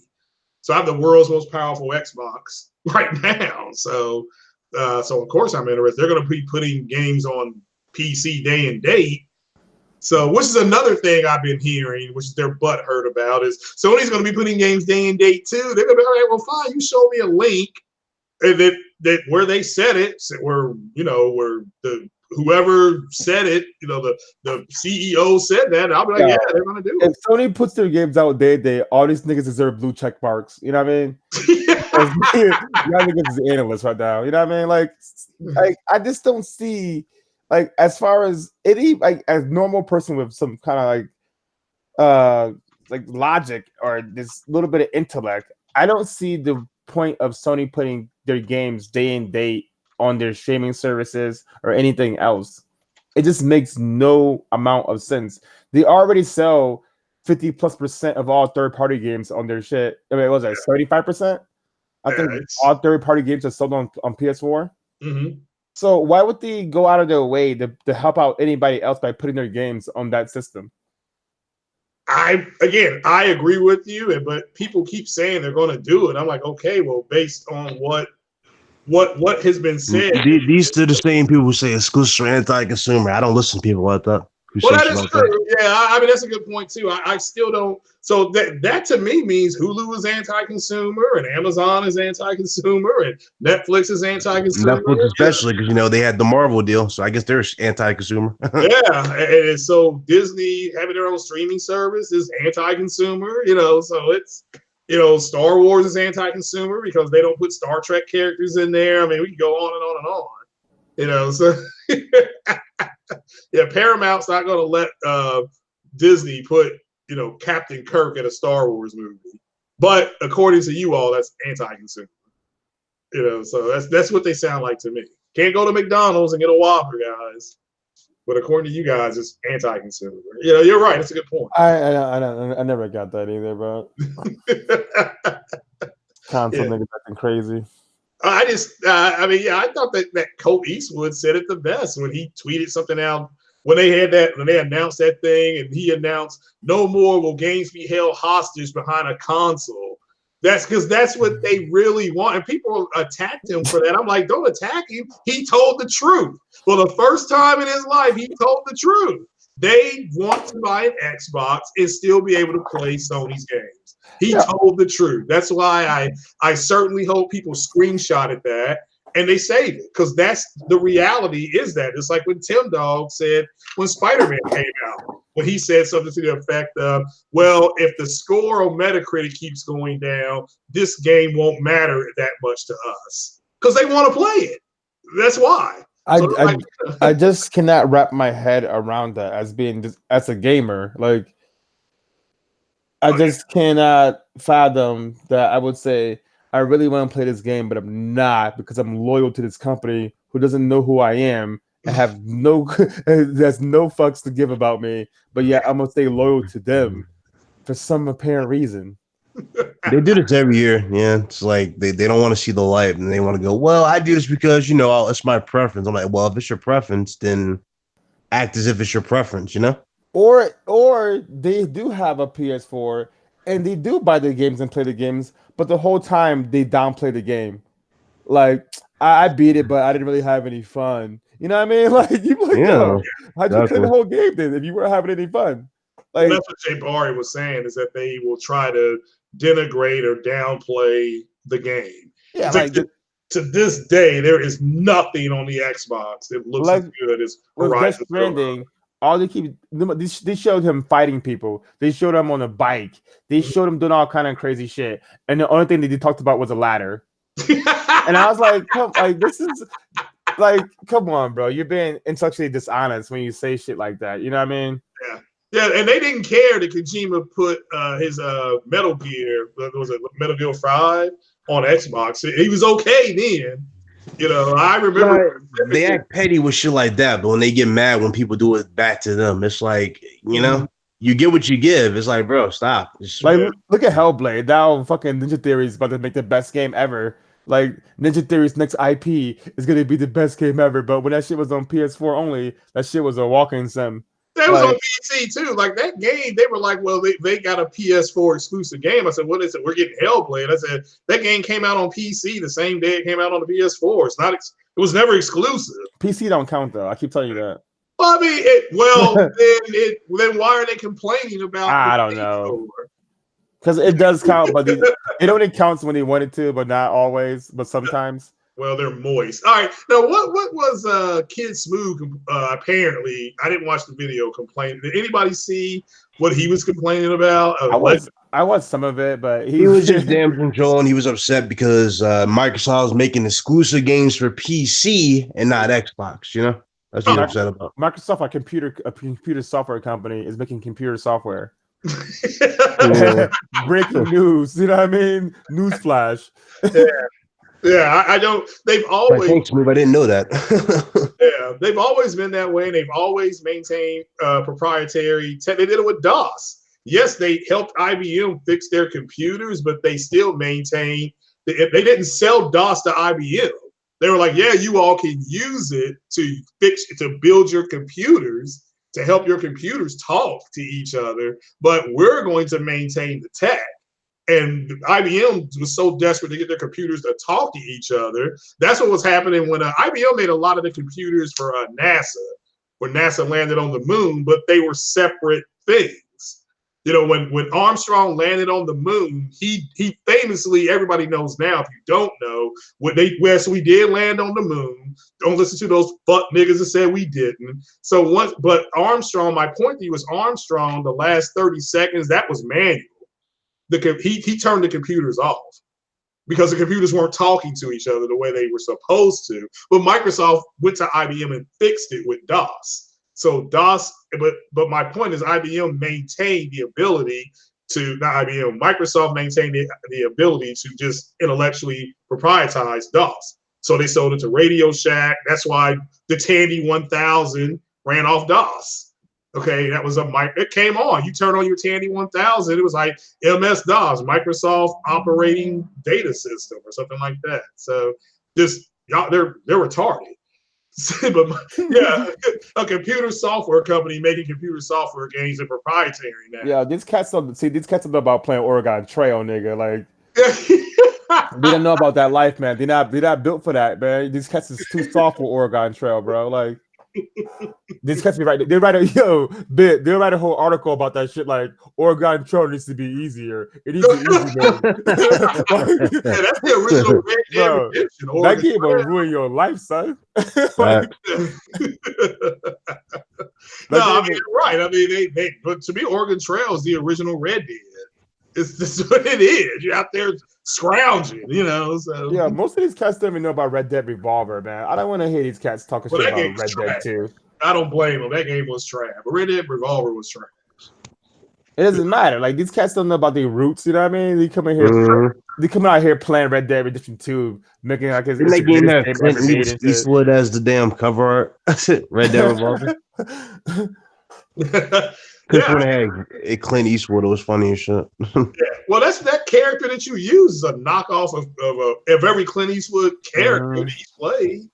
So I have the world's most powerful Xbox right now. So of course I'm interested. They're going to be putting games on PC day and date. So, which is another thing I've been hearing, which is their butt hurt about, is Sony's going to be putting games day and date too. They're going to be, all right, well, fine, you show me a link. And that where they said it, where the whoever said it, the CEO said that, I'll be like, yeah, they're gonna do it. If Sony puts their games out day, all these niggas deserve blue check marks. You know what I mean? Y'all niggas is analysts right now. You know what I mean? Like I just don't see, like, as far as any, like, as normal person with some kind of like logic or this little bit of intellect, I don't see the point of Sony putting their games day and date on their streaming services or anything else. It just makes no amount of sense. They already sell 50+% of all third-party games on their shit. I mean, what was that, 35%? I think all third-party games are sold on PS4. Mm-hmm. So why would they go out of their way to help out anybody else by putting their games on that system? I agree with you, but people keep saying they're going to do it. I'm like, okay, well, based on what what has been said. These are the same people who say exclusive or anti-consumer. I don't listen to people like that. Well, that is true. That. Yeah, I mean that's a good point too. I still don't. So that to me means Hulu is anti-consumer, and Amazon is anti-consumer, and Netflix is anti-consumer. Netflix especially because they had the Marvel deal, so I guess they're anti-consumer. Yeah, and so Disney having their own streaming service is anti-consumer. So it's Star Wars is anti-consumer because they don't put Star Trek characters in there. I mean, we can go on and on and on. So. Yeah, Paramount's not going to let Disney put Captain Kirk in a Star Wars movie, but according to you all, that's anti-consumer. So that's what they sound like to me. Can't go to McDonald's and get a Whopper, guys. But according to you guys, it's anti-consumer. You're right. That's a good point. I never got that either, but console nigga acting crazy. I thought that Colt Eastwood said it the best when he tweeted something out when they announced that thing, and he announced no more will games be held hostage behind a console. That's because that's what they really want, and people attacked him for that. I'm like, don't attack him. He told the truth. For the first time in his life, he told the truth. They want to buy an Xbox and still be able to play Sony's games. He told the truth. That's why I certainly hope people screenshotted that and they save it, because that's the reality. Is that it's like when Tim Dog said when Spider-Man came out, when he said something to the effect of, well, if the score on Metacritic keeps going down, this game won't matter that much to us, because they want to play it. That's why. I just cannot wrap my head around that as a gamer. Like, I just cannot fathom that I would say I really want to play this game, but I'm not, because I'm loyal to this company who doesn't know who I am and have there's no fucks to give about me. But yeah, I'm gonna stay loyal to them for some apparent reason. They do this every year. Yeah, it's like they don't want to see the light, and they want to go, well, I do this because it's my preference. I'm like, well, if it's your preference, then act as if it's your preference, Or they do have a PS4 and they do buy the games and play the games, but the whole time they downplay the game. Like, I beat it, but I didn't really have any fun. You know what I mean? Like, how'd you play the whole game then if you weren't having any fun? Like, that's what Jay Barry was saying, is that they will try to denigrate or downplay the game. Yeah, to this day, there is nothing on the Xbox that looks as good as Horizon Zero Dawn. All they showed him fighting people. They showed him on a bike. They showed him doing all kind of crazy shit. And the only thing that they talked about was a ladder. And I was like, come on, bro. You're being intellectually dishonest when you say shit like that. You know what I mean? Yeah, and they didn't care that Kojima put his Metal Gear, was it Metal Gear 5 on Xbox. He was okay then. I remember they act petty with shit like that, but when they get mad when people do it back to them, it's like, you get what you give. It's like, bro, stop. Look at Hellblade. Now fucking Ninja Theory is about to make the best game ever. Like, Ninja Theory's next IP is going to be the best game ever, but when that shit was on PS4 only, that shit was a walking sim. That was on PC too. Like, that game, they were like, well, they got a PS4 exclusive game. I said, what is it? We're getting Hellblade. I said, that game came out on PC the same day it came out on the PS4. It was never exclusive. PC don't count though. I keep telling you that. Well, I mean, then why are they complaining about? I don't know. Because it does count, but it only counts when they want it to, but not always, but sometimes. Well, they're moist. All right. Now, what was Kid Smooth apparently? I didn't watch the video complaining. Did anybody see what he was complaining about? I watched some of it, but he was just damn control, and he was upset because Microsoft was making exclusive games for PC and not Xbox. That's what he's upset about. Microsoft, a computer software company, is making computer software. Breaking news. You know what I mean? Newsflash. Yeah, I don't. They've always. Thanks, Move. I didn't know that. Yeah, they've always been that way, and they've always maintained proprietary tech. They did it with DOS. Yes, they helped IBM fix their computers, but they still maintained. They didn't sell DOS to IBM. They were like, yeah, you all can use it to build your computers, to help your computers talk to each other, but we're going to maintain the tech. And IBM was so desperate to get their computers to talk to each other. That's what was happening when IBM made a lot of the computers for NASA, when NASA landed on the moon, but they were separate things. You know, when Armstrong landed on the moon, he famously, everybody knows now, if you don't know, so we did land on the moon. Don't listen to those fuck niggas that said we didn't. But Armstrong, my point to you was Armstrong, the last 30 seconds, that was manual. He turned the computers off because the computers weren't talking to each other the way they were supposed to. But Microsoft went to IBM and fixed it with DOS. So DOS, but my point is IBM maintained the ability to, not IBM, Microsoft maintained the ability to just intellectually proprietize DOS. So they sold it to Radio Shack. That's why the Tandy 1000 ran off DOS. Okay, that was it came on. You turn on your Tandy 1000, it was like MS-DOS, Microsoft Operating Data System or something like that. So just, y'all, they're retarded. But yeah, a computer software company making computer software games are proprietary now. Yeah, these cats don't know about playing Oregon Trail, nigga. Like they don't know about that life, man. They're not built for that, man. These cats is too soft for Oregon Trail, bro. Like these cats be right. They write a whole article about that shit. Like Oregon Trail needs to be easier. It needs to be easy, man. Yeah, that's the original Red Dead Redemption. That game will ruin your life, son. Like, no, I mean, you're right. I mean, but to me, Oregon Trail is the original Red Dead. This is what it is. You're out there scrounging, you know. So yeah, most of these cats don't even know about Red Dead Revolver, man. I don't want to hear these cats talking shit about Red Dead 2. I don't blame them. That game was trash. But Red Dead Revolver was trash. It doesn't matter. Like these cats don't know about their roots. You know what I mean? They come in here. They come out here playing Red Dead Redemption 2, making like his Clint Eastwood as the damn cover art. Red Dead Revolver. Clint Eastwood, it was funny as shit. Yeah. Well, that character that you use is a knockoff of every Clint Eastwood character that he's played.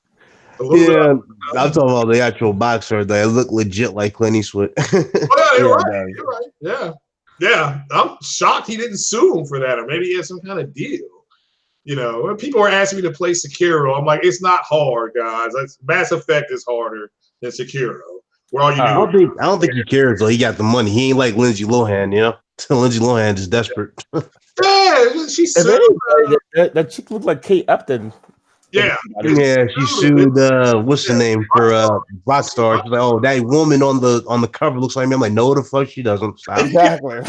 Yeah, I'm talking about the actual boxer. They look legit like Clint Eastwood. Oh, you're right. Yeah. I'm shocked he didn't sue him for that, or maybe he had some kind of deal. You know, when people are asking me to play Sekiro, I'm like, it's not hard, guys. Mass Effect is harder than Sekiro. I don't think he cares though. He got the money. He ain't like Lindsay Lohan, you know. Lindsay Lohan is desperate. Yeah, she sued. That chick looked like Kate Upton. Yeah, she sued. What's the name for Rockstar? She's like, oh, that woman on the cover looks like me. I'm like, no, the fuck she doesn't. Stop. Exactly.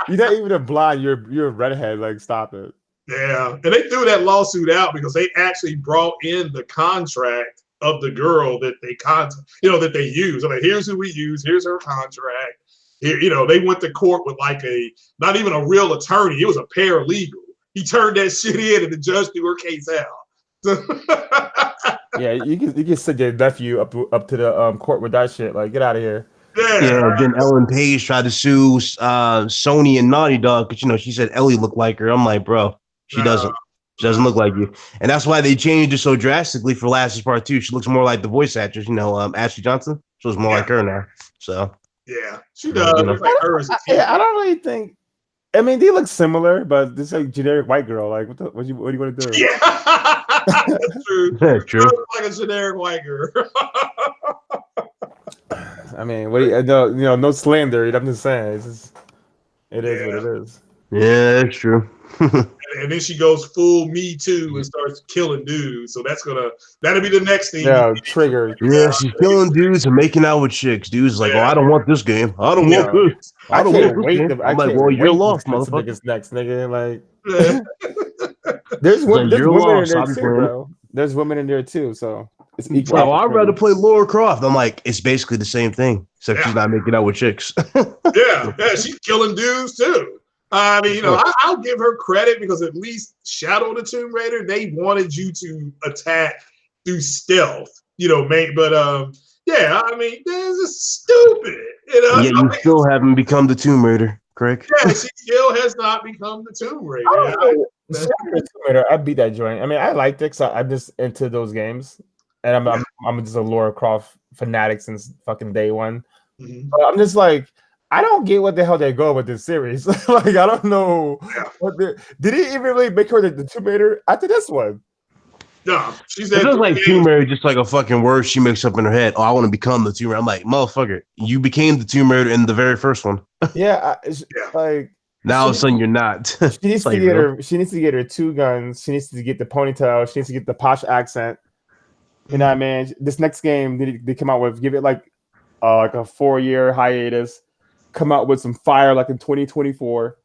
You're not even a blind. You're a redhead. Like, stop it. Yeah, and they threw that lawsuit out because they actually brought in the contract of the girl that that they use. I'm like, here's who we use. Here's her contract. Here, they went to court with like not even a real attorney. It was a paralegal. He turned that shit in, and the judge threw her case out. Yeah, you can send your nephew up to the court with that shit. Like, get out of here. Yeah. Then Ellen Page tried to sue Sony and Naughty Dog because she said Ellie looked like her. I'm like, bro, she doesn't. She doesn't look like you, and that's why they changed it so drastically for Last of Us Part 2. She looks more like the voice actress, Ashley Johnson. She looks more like her now. So yeah, she does. Look like her as a teen. I don't really think. I mean, they look similar, but this is like generic white girl. Like, what do you want to do? Yeah, that's true. That's true. She looks like a generic white girl. I mean, no slander. I'm just saying, it is what it is. Yeah, that's true. And then she goes full Me Too and starts killing dudes. So that'll be the next thing. Yeah, trigger. Yeah, she's killing dudes and making out with chicks. Dudes like, I don't want this game. I don't want this. I don't want this game. I'm like, well, you're lost, motherfucker. Next, nigga. Like, there's women in there too, bro. There's women in there too, so it's equal. Oh, I'd rather play Lara Croft. I'm like, it's basically the same thing, except she's not making out with chicks. yeah, she's killing dudes too. I mean, I'll give her credit because at least Shadow of the Tomb Raider, they wanted you to attack through stealth, but yeah, I mean, this is stupid, Yeah, you still haven't become the Tomb Raider, correct? Yeah, she still has not become the Tomb Raider. I beat that joint. I mean, I liked it, so I'm just into those games, and I'm just a Lara Croft fanatic since fucking day one. Mm-hmm. I'm just like, I don't get what the hell they go with this series. Like, I don't know. Did he even really make her the Tomb Raider after this one? No, she It said feels like Tomb Raider, just like a fucking word she makes up in her head. Oh, I want to become the Tomb Raider. I'm like, motherfucker, you became the Tomb Raider in the very first one. Like now all of a sudden you're not. She needs to get her. She needs to get her 2 guns. She needs to get the ponytail. She needs to get the posh accent. You know what I mean? This next game they come out with, give it like a 4-year hiatus. Come out with some fire like in 2024,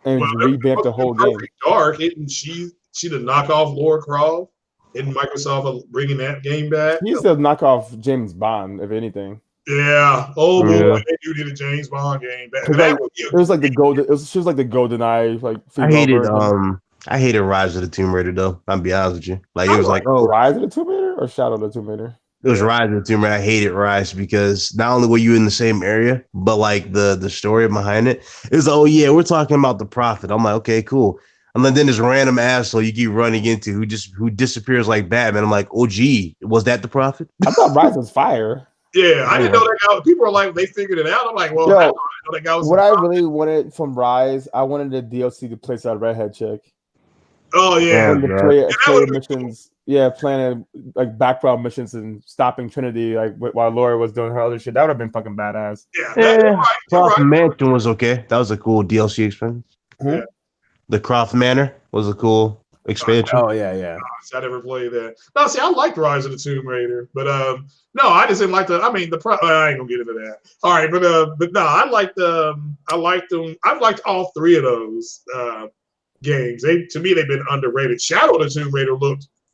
and revamp the whole game. Dark, isn't she the knockoff Lara Croft? Isn't Microsoft bringing that game back? She's the knockoff James Bond, if anything. Yeah. Oh boy, they do need a James Bond game back. It was like the golden. She was like the golden eye. Like I hated Rise of the Tomb Raider though. I'll be honest with you. Like it was like Rise of the Tomb Raider or Shadow of the Tomb Raider. It was Rise of the Tomb Raider. I hated Rise because not only were you in the same area, but like the story behind it is, oh yeah, we're talking about the Prophet. I'm like, okay, cool. And then this random asshole you keep running into who disappears like Batman. I'm like, oh gee, was that the Prophet? I thought Rise was fire. Yeah, I didn't know that guy. People are like, they figured it out. I'm like, well, I know that guy was. What I really wanted from Rise, I wanted the DLC to place that redhead chick. Oh yeah, player missions. Cool. Yeah, planning like background missions and stopping Trinity like while Laura was doing her other shit. That would have been fucking badass. Yeah, Croft Mansion was okay. That was a cool DLC experience. Yeah. The Croft Manor was a cool expansion. Oh yeah. I never played that. No, see, I liked Rise of the Tomb Raider, but no, I just didn't like the. I mean, I ain't gonna get into that. All right, but no, I liked them. I've liked all 3 of those games. To me, they've been underrated. Shadow of the Tomb Raider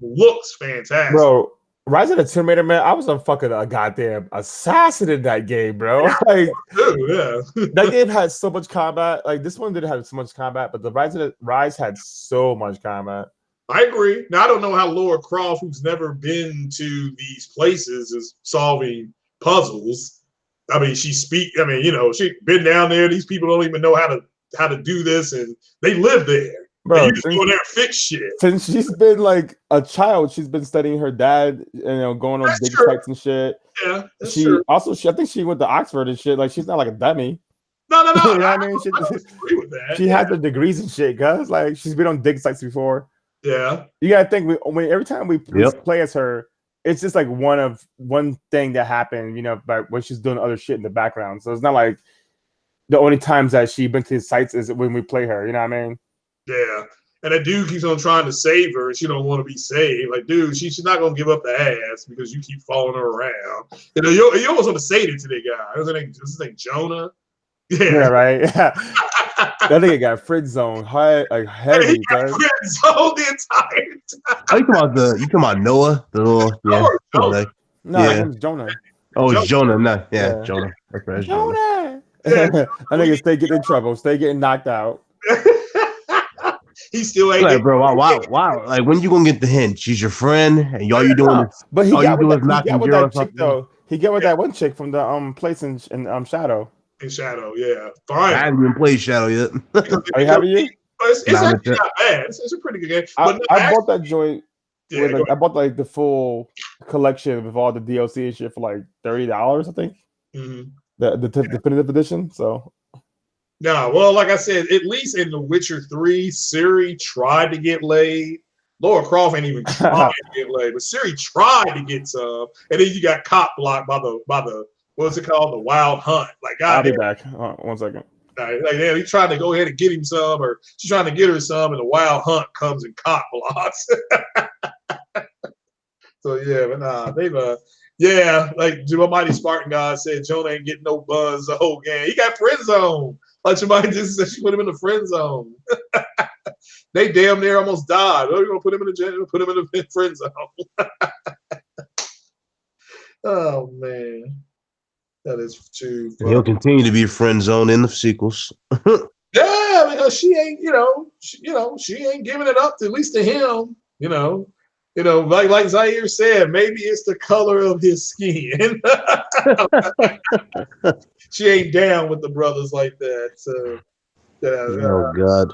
looks fantastic, bro. Rise of the Tomb Raider, man. I was a goddamn assassin in that game, bro. Like, that game had so much combat. Like, this one didn't have so much combat, but the Rise had so much combat. I agree. Now I don't know how Lara Croft, who's never been to these places, is solving puzzles. I mean, she's been down there. These people don't even know how to do this, and they live there. Bro, you just go there and fix shit. Since she's been like a child, she's been studying her dad, going on dig sites and shit. Yeah, I think she went to Oxford and shit. Like, she's not like a dummy. No. You know what I mean? I disagree with that. She has the degrees and shit, guys. Like, she's been on dig sites before. Yeah, you gotta think. Every time we play as her, it's just like one thing that happened, but when she's doing other shit in the background. So it's not like the only times that she been to the sites is when we play her. You know what I mean? Yeah, and that dude keeps on trying to save her, and she don't want to be saved. Like, dude, she's not gonna give up the ass because you keep following her around. You almost want to say it to the guy. What's his name? Jonah. Yeah, right. Yeah. That nigga got friend zone heavy. He got friend zone the entire time. Oh, you talking about Noah? The little it's Jonah. Oh, it's Jonah. No, yeah, Jonah. Okay, Jonah. That nigga stay getting in trouble, stay getting knocked out. He still ain't like, bro. Wow. Like, when you gonna get the hint? She's your friend, and all you doing is. But he got with that chick though. He got with that one chick from the place in Shadow. In Shadow, yeah. Fine. I haven't even played Shadow yet. Are you happy? It's actually not bad. It's a pretty good game. I bought that joint. I bought like the full collection with all the DLC and shit for like $30, I think. Mm-hmm. The definitive edition. So. No, well, like I said, at least in The Witcher 3, Ciri tried to get laid. Lara Croft ain't even trying to get laid, but Ciri tried to get some, and then you got cop blocked by the what's it called, the Wild Hunt. Like, I'll be back. 1 second. Like, yeah, he's trying to go ahead and get him some, or she's trying to get her some, and the Wild Hunt comes and cop blocks. So yeah, but nah, they've like Mighty Spartan God said, Jonah ain't getting no buzz the whole game. He got friend zone. Like, somebody just said she put him in the friend zone. They damn near almost died. Oh, you're gonna put him in the jail, put him in the friend zone. Oh man. That is too funny. He'll continue to be friend zone in the sequels. Yeah, because she ain't, she ain't giving it up at least to him. Like Zaire said, maybe it's the color of his skin. She ain't down with the brothers like that. So, oh God.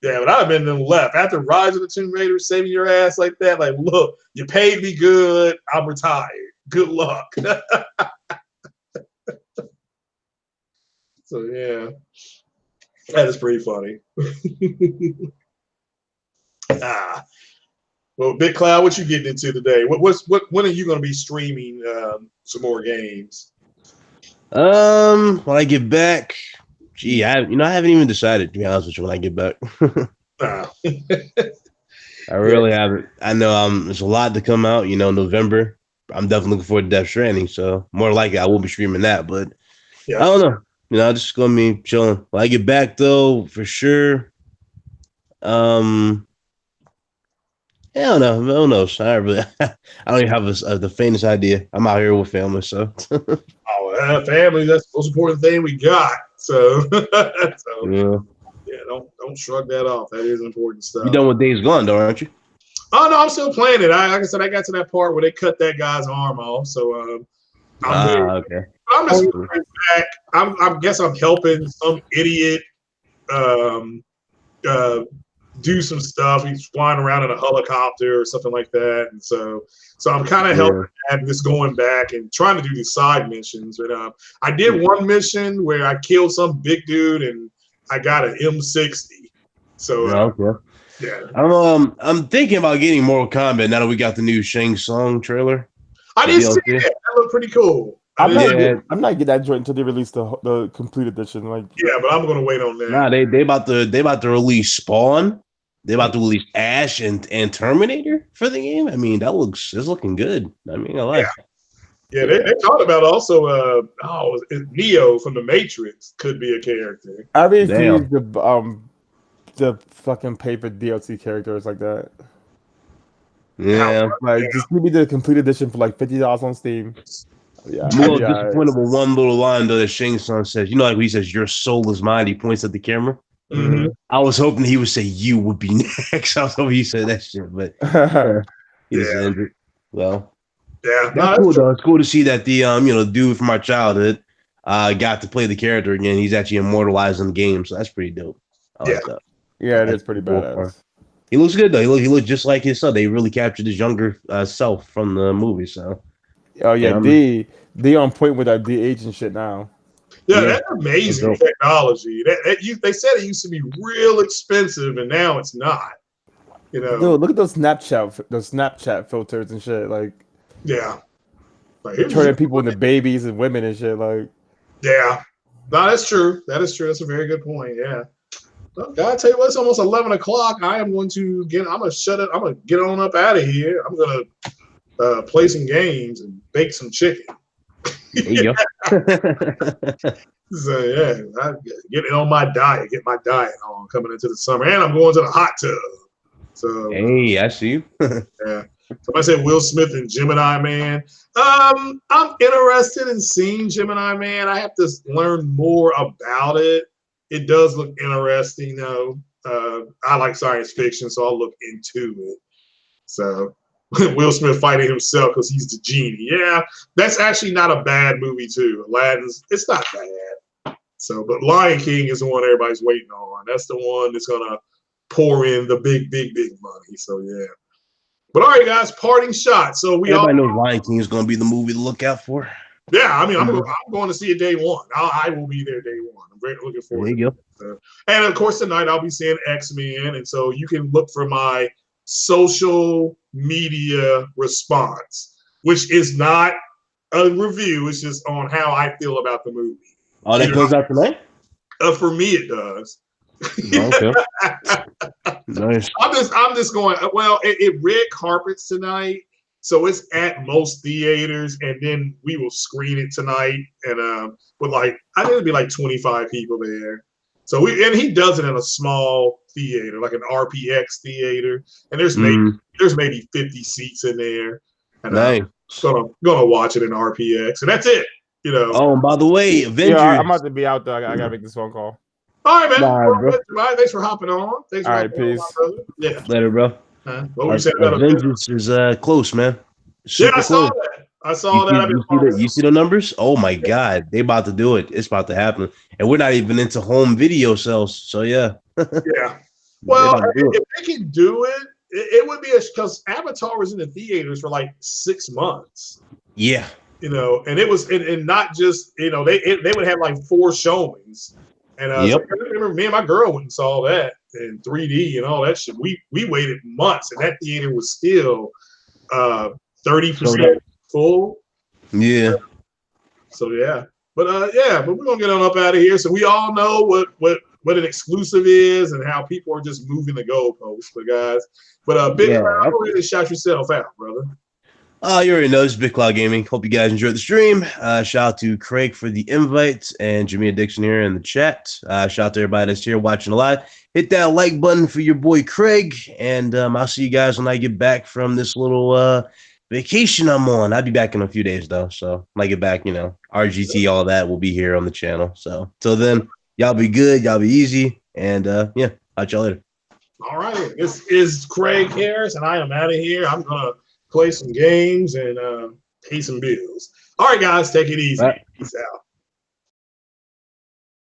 Yeah, but I've been in left after Rise of the Tomb Raider, saving your ass like that. Like, look, you paid me good. I'm retired. Good luck. So yeah, that is pretty funny. Well, Big Cloud, what you getting into today? When are you going to be streaming some more games? When I get back, gee, I haven't even decided, to be honest with you, when I get back. I really haven't. I know there's a lot to come out, November. I'm definitely looking forward to Death Stranding, so more likely I will be streaming that, but I don't know. I'm just gonna be chilling. When I get back though, for sure. I don't know. Who knows? I don't even have the faintest idea. I'm out here with family, so. Family, that's the most important thing we got. So, yeah, don't shrug that off. That is important stuff. You done with Days Gone, though, aren't you? Oh no, I'm still playing it. Like I said, I got to that part where they cut that guy's arm off. So okay. I'm just back. I guess I'm helping some idiot do some stuff. He's flying around in a helicopter or something like that, and so I'm kind of helping and just going back and trying to do these side missions. But I did one mission where I killed some big dude and I got an M60. So yeah, I'm thinking about getting Mortal Kombat now that we got the new Shang Tsung trailer. I did see that. That looked pretty cool. I'm not getting that joint until they release the complete edition. Like, yeah, but I'm gonna wait on that. Nah, they about to release Spawn. They about to release Ash and Terminator for the game. I mean, it's looking good. I mean, I like. Yeah, they talked about also Neo from the Matrix could be a character. I refuse the fucking paper DLC characters like that. Yeah, just give me the complete edition for like $50 on Steam. Yeah, I'm a little disappointed with one little line though that Shang Tsung says. Like when he says, "Your soul is mine." He points at the camera. Mm-hmm. I was hoping he would say "you" would be next. I was hoping he said that shit, but he just ended. Well, that's cool though. It's cool to see that the dude from our childhood got to play the character again. He's actually immortalized in the game, so that's pretty dope. I like that. Yeah, it is pretty badass. He looks good though. He looked just like his son. They really captured his younger self from the movie. So. Oh yeah, D on point with that de-aging shit now. Yeah, that's amazing technology. They said it used to be real expensive, and now it's not. Dude, look at those Snapchat filters and shit. Like, turning people into babies and women and shit. Like, no, that's true. That is true. That's a very good point. Yeah. Well, God, I tell you what, it's almost 11 o'clock. I'm gonna shut it. I'm gonna get on up out of here. I'm gonna play some games and bake some chicken. There you go. So I get it on my diet. Get my diet on coming into the summer, and I'm going to the hot tub. So hey, I see you. Yeah. Somebody said Will Smith and Gemini Man. I'm interested in seeing Gemini Man. I have to learn more about it. It does look interesting, though. I like science fiction, so I'll look into it. So. Will Smith fighting himself because he's the genie. Yeah, that's actually not a bad movie too. Aladdin's, it's not bad. So, but Lion King is the one everybody's waiting on. That's the one that's gonna pour in the big money. So yeah. But all right, guys, parting shot. So everybody knows Lion King is gonna be the movie to look out for. Yeah, I mean, I'm going to see it day one. I will be there day one. I'm very looking forward. There you go. And of course, tonight I'll be seeing X-Men, and so you can look for my social media response, which is not a review. It's just on how I feel about the movie. Oh, that goes out tonight? For me, it does. Okay. Nice. I'm just going. Well, it red carpets tonight, so it's at most theaters, and then we will screen it tonight, and with I think it'll be like 25 people there. So he does it in a small theater, like an RPX theater, and there's maybe 50 seats in there. And nice. I'm gonna watch it in RPX, and that's it. Oh, and by the way, Avengers. Yeah, I'm about to be out there. I gotta make this phone call. All right, man. Thanks for hopping on. Thanks for hopping peace. on, brother. Yeah. Later, bro. What were you saying about Avengers is close, man. Super I saw close. That. I saw that. You see the numbers? Oh my God, they about to do it. It's about to happen, and we're not even into home video sales. So yeah. Yeah. Well, if they can do it, it would be because Avatar was in the theaters for like 6 months. Yeah. you know, and it was, and not just, you know, they would have like 4 showings. And so I remember me and my girl went and saw that in 3D and all that shit. We waited months, and that theater was still 30% full. Yeah. So yeah, but we're gonna get on up out of here. So we all know what an exclusive is and how people are just moving the goalposts, but guys. But Big Cloud, go ahead and shout yourself out, brother. You already know this is Big Cloud Gaming. Hope you guys enjoyed the stream. Shout out to Craig for the invite and Jamia Dixon here in the chat. Shout out to everybody that's here watching live. Hit that like button for your boy Craig, and I'll see you guys when I get back from this little vacation I'm on. I'll be back in a few days though, so when I get back, you know, RGT, all that will be here on the channel. So till then, y'all be good, y'all be easy, and yeah, catch y'all later. All right, this is Craig Harris, and I am out of here. I'm gonna play some games and pay some bills. All right, guys, take it easy. Peace out.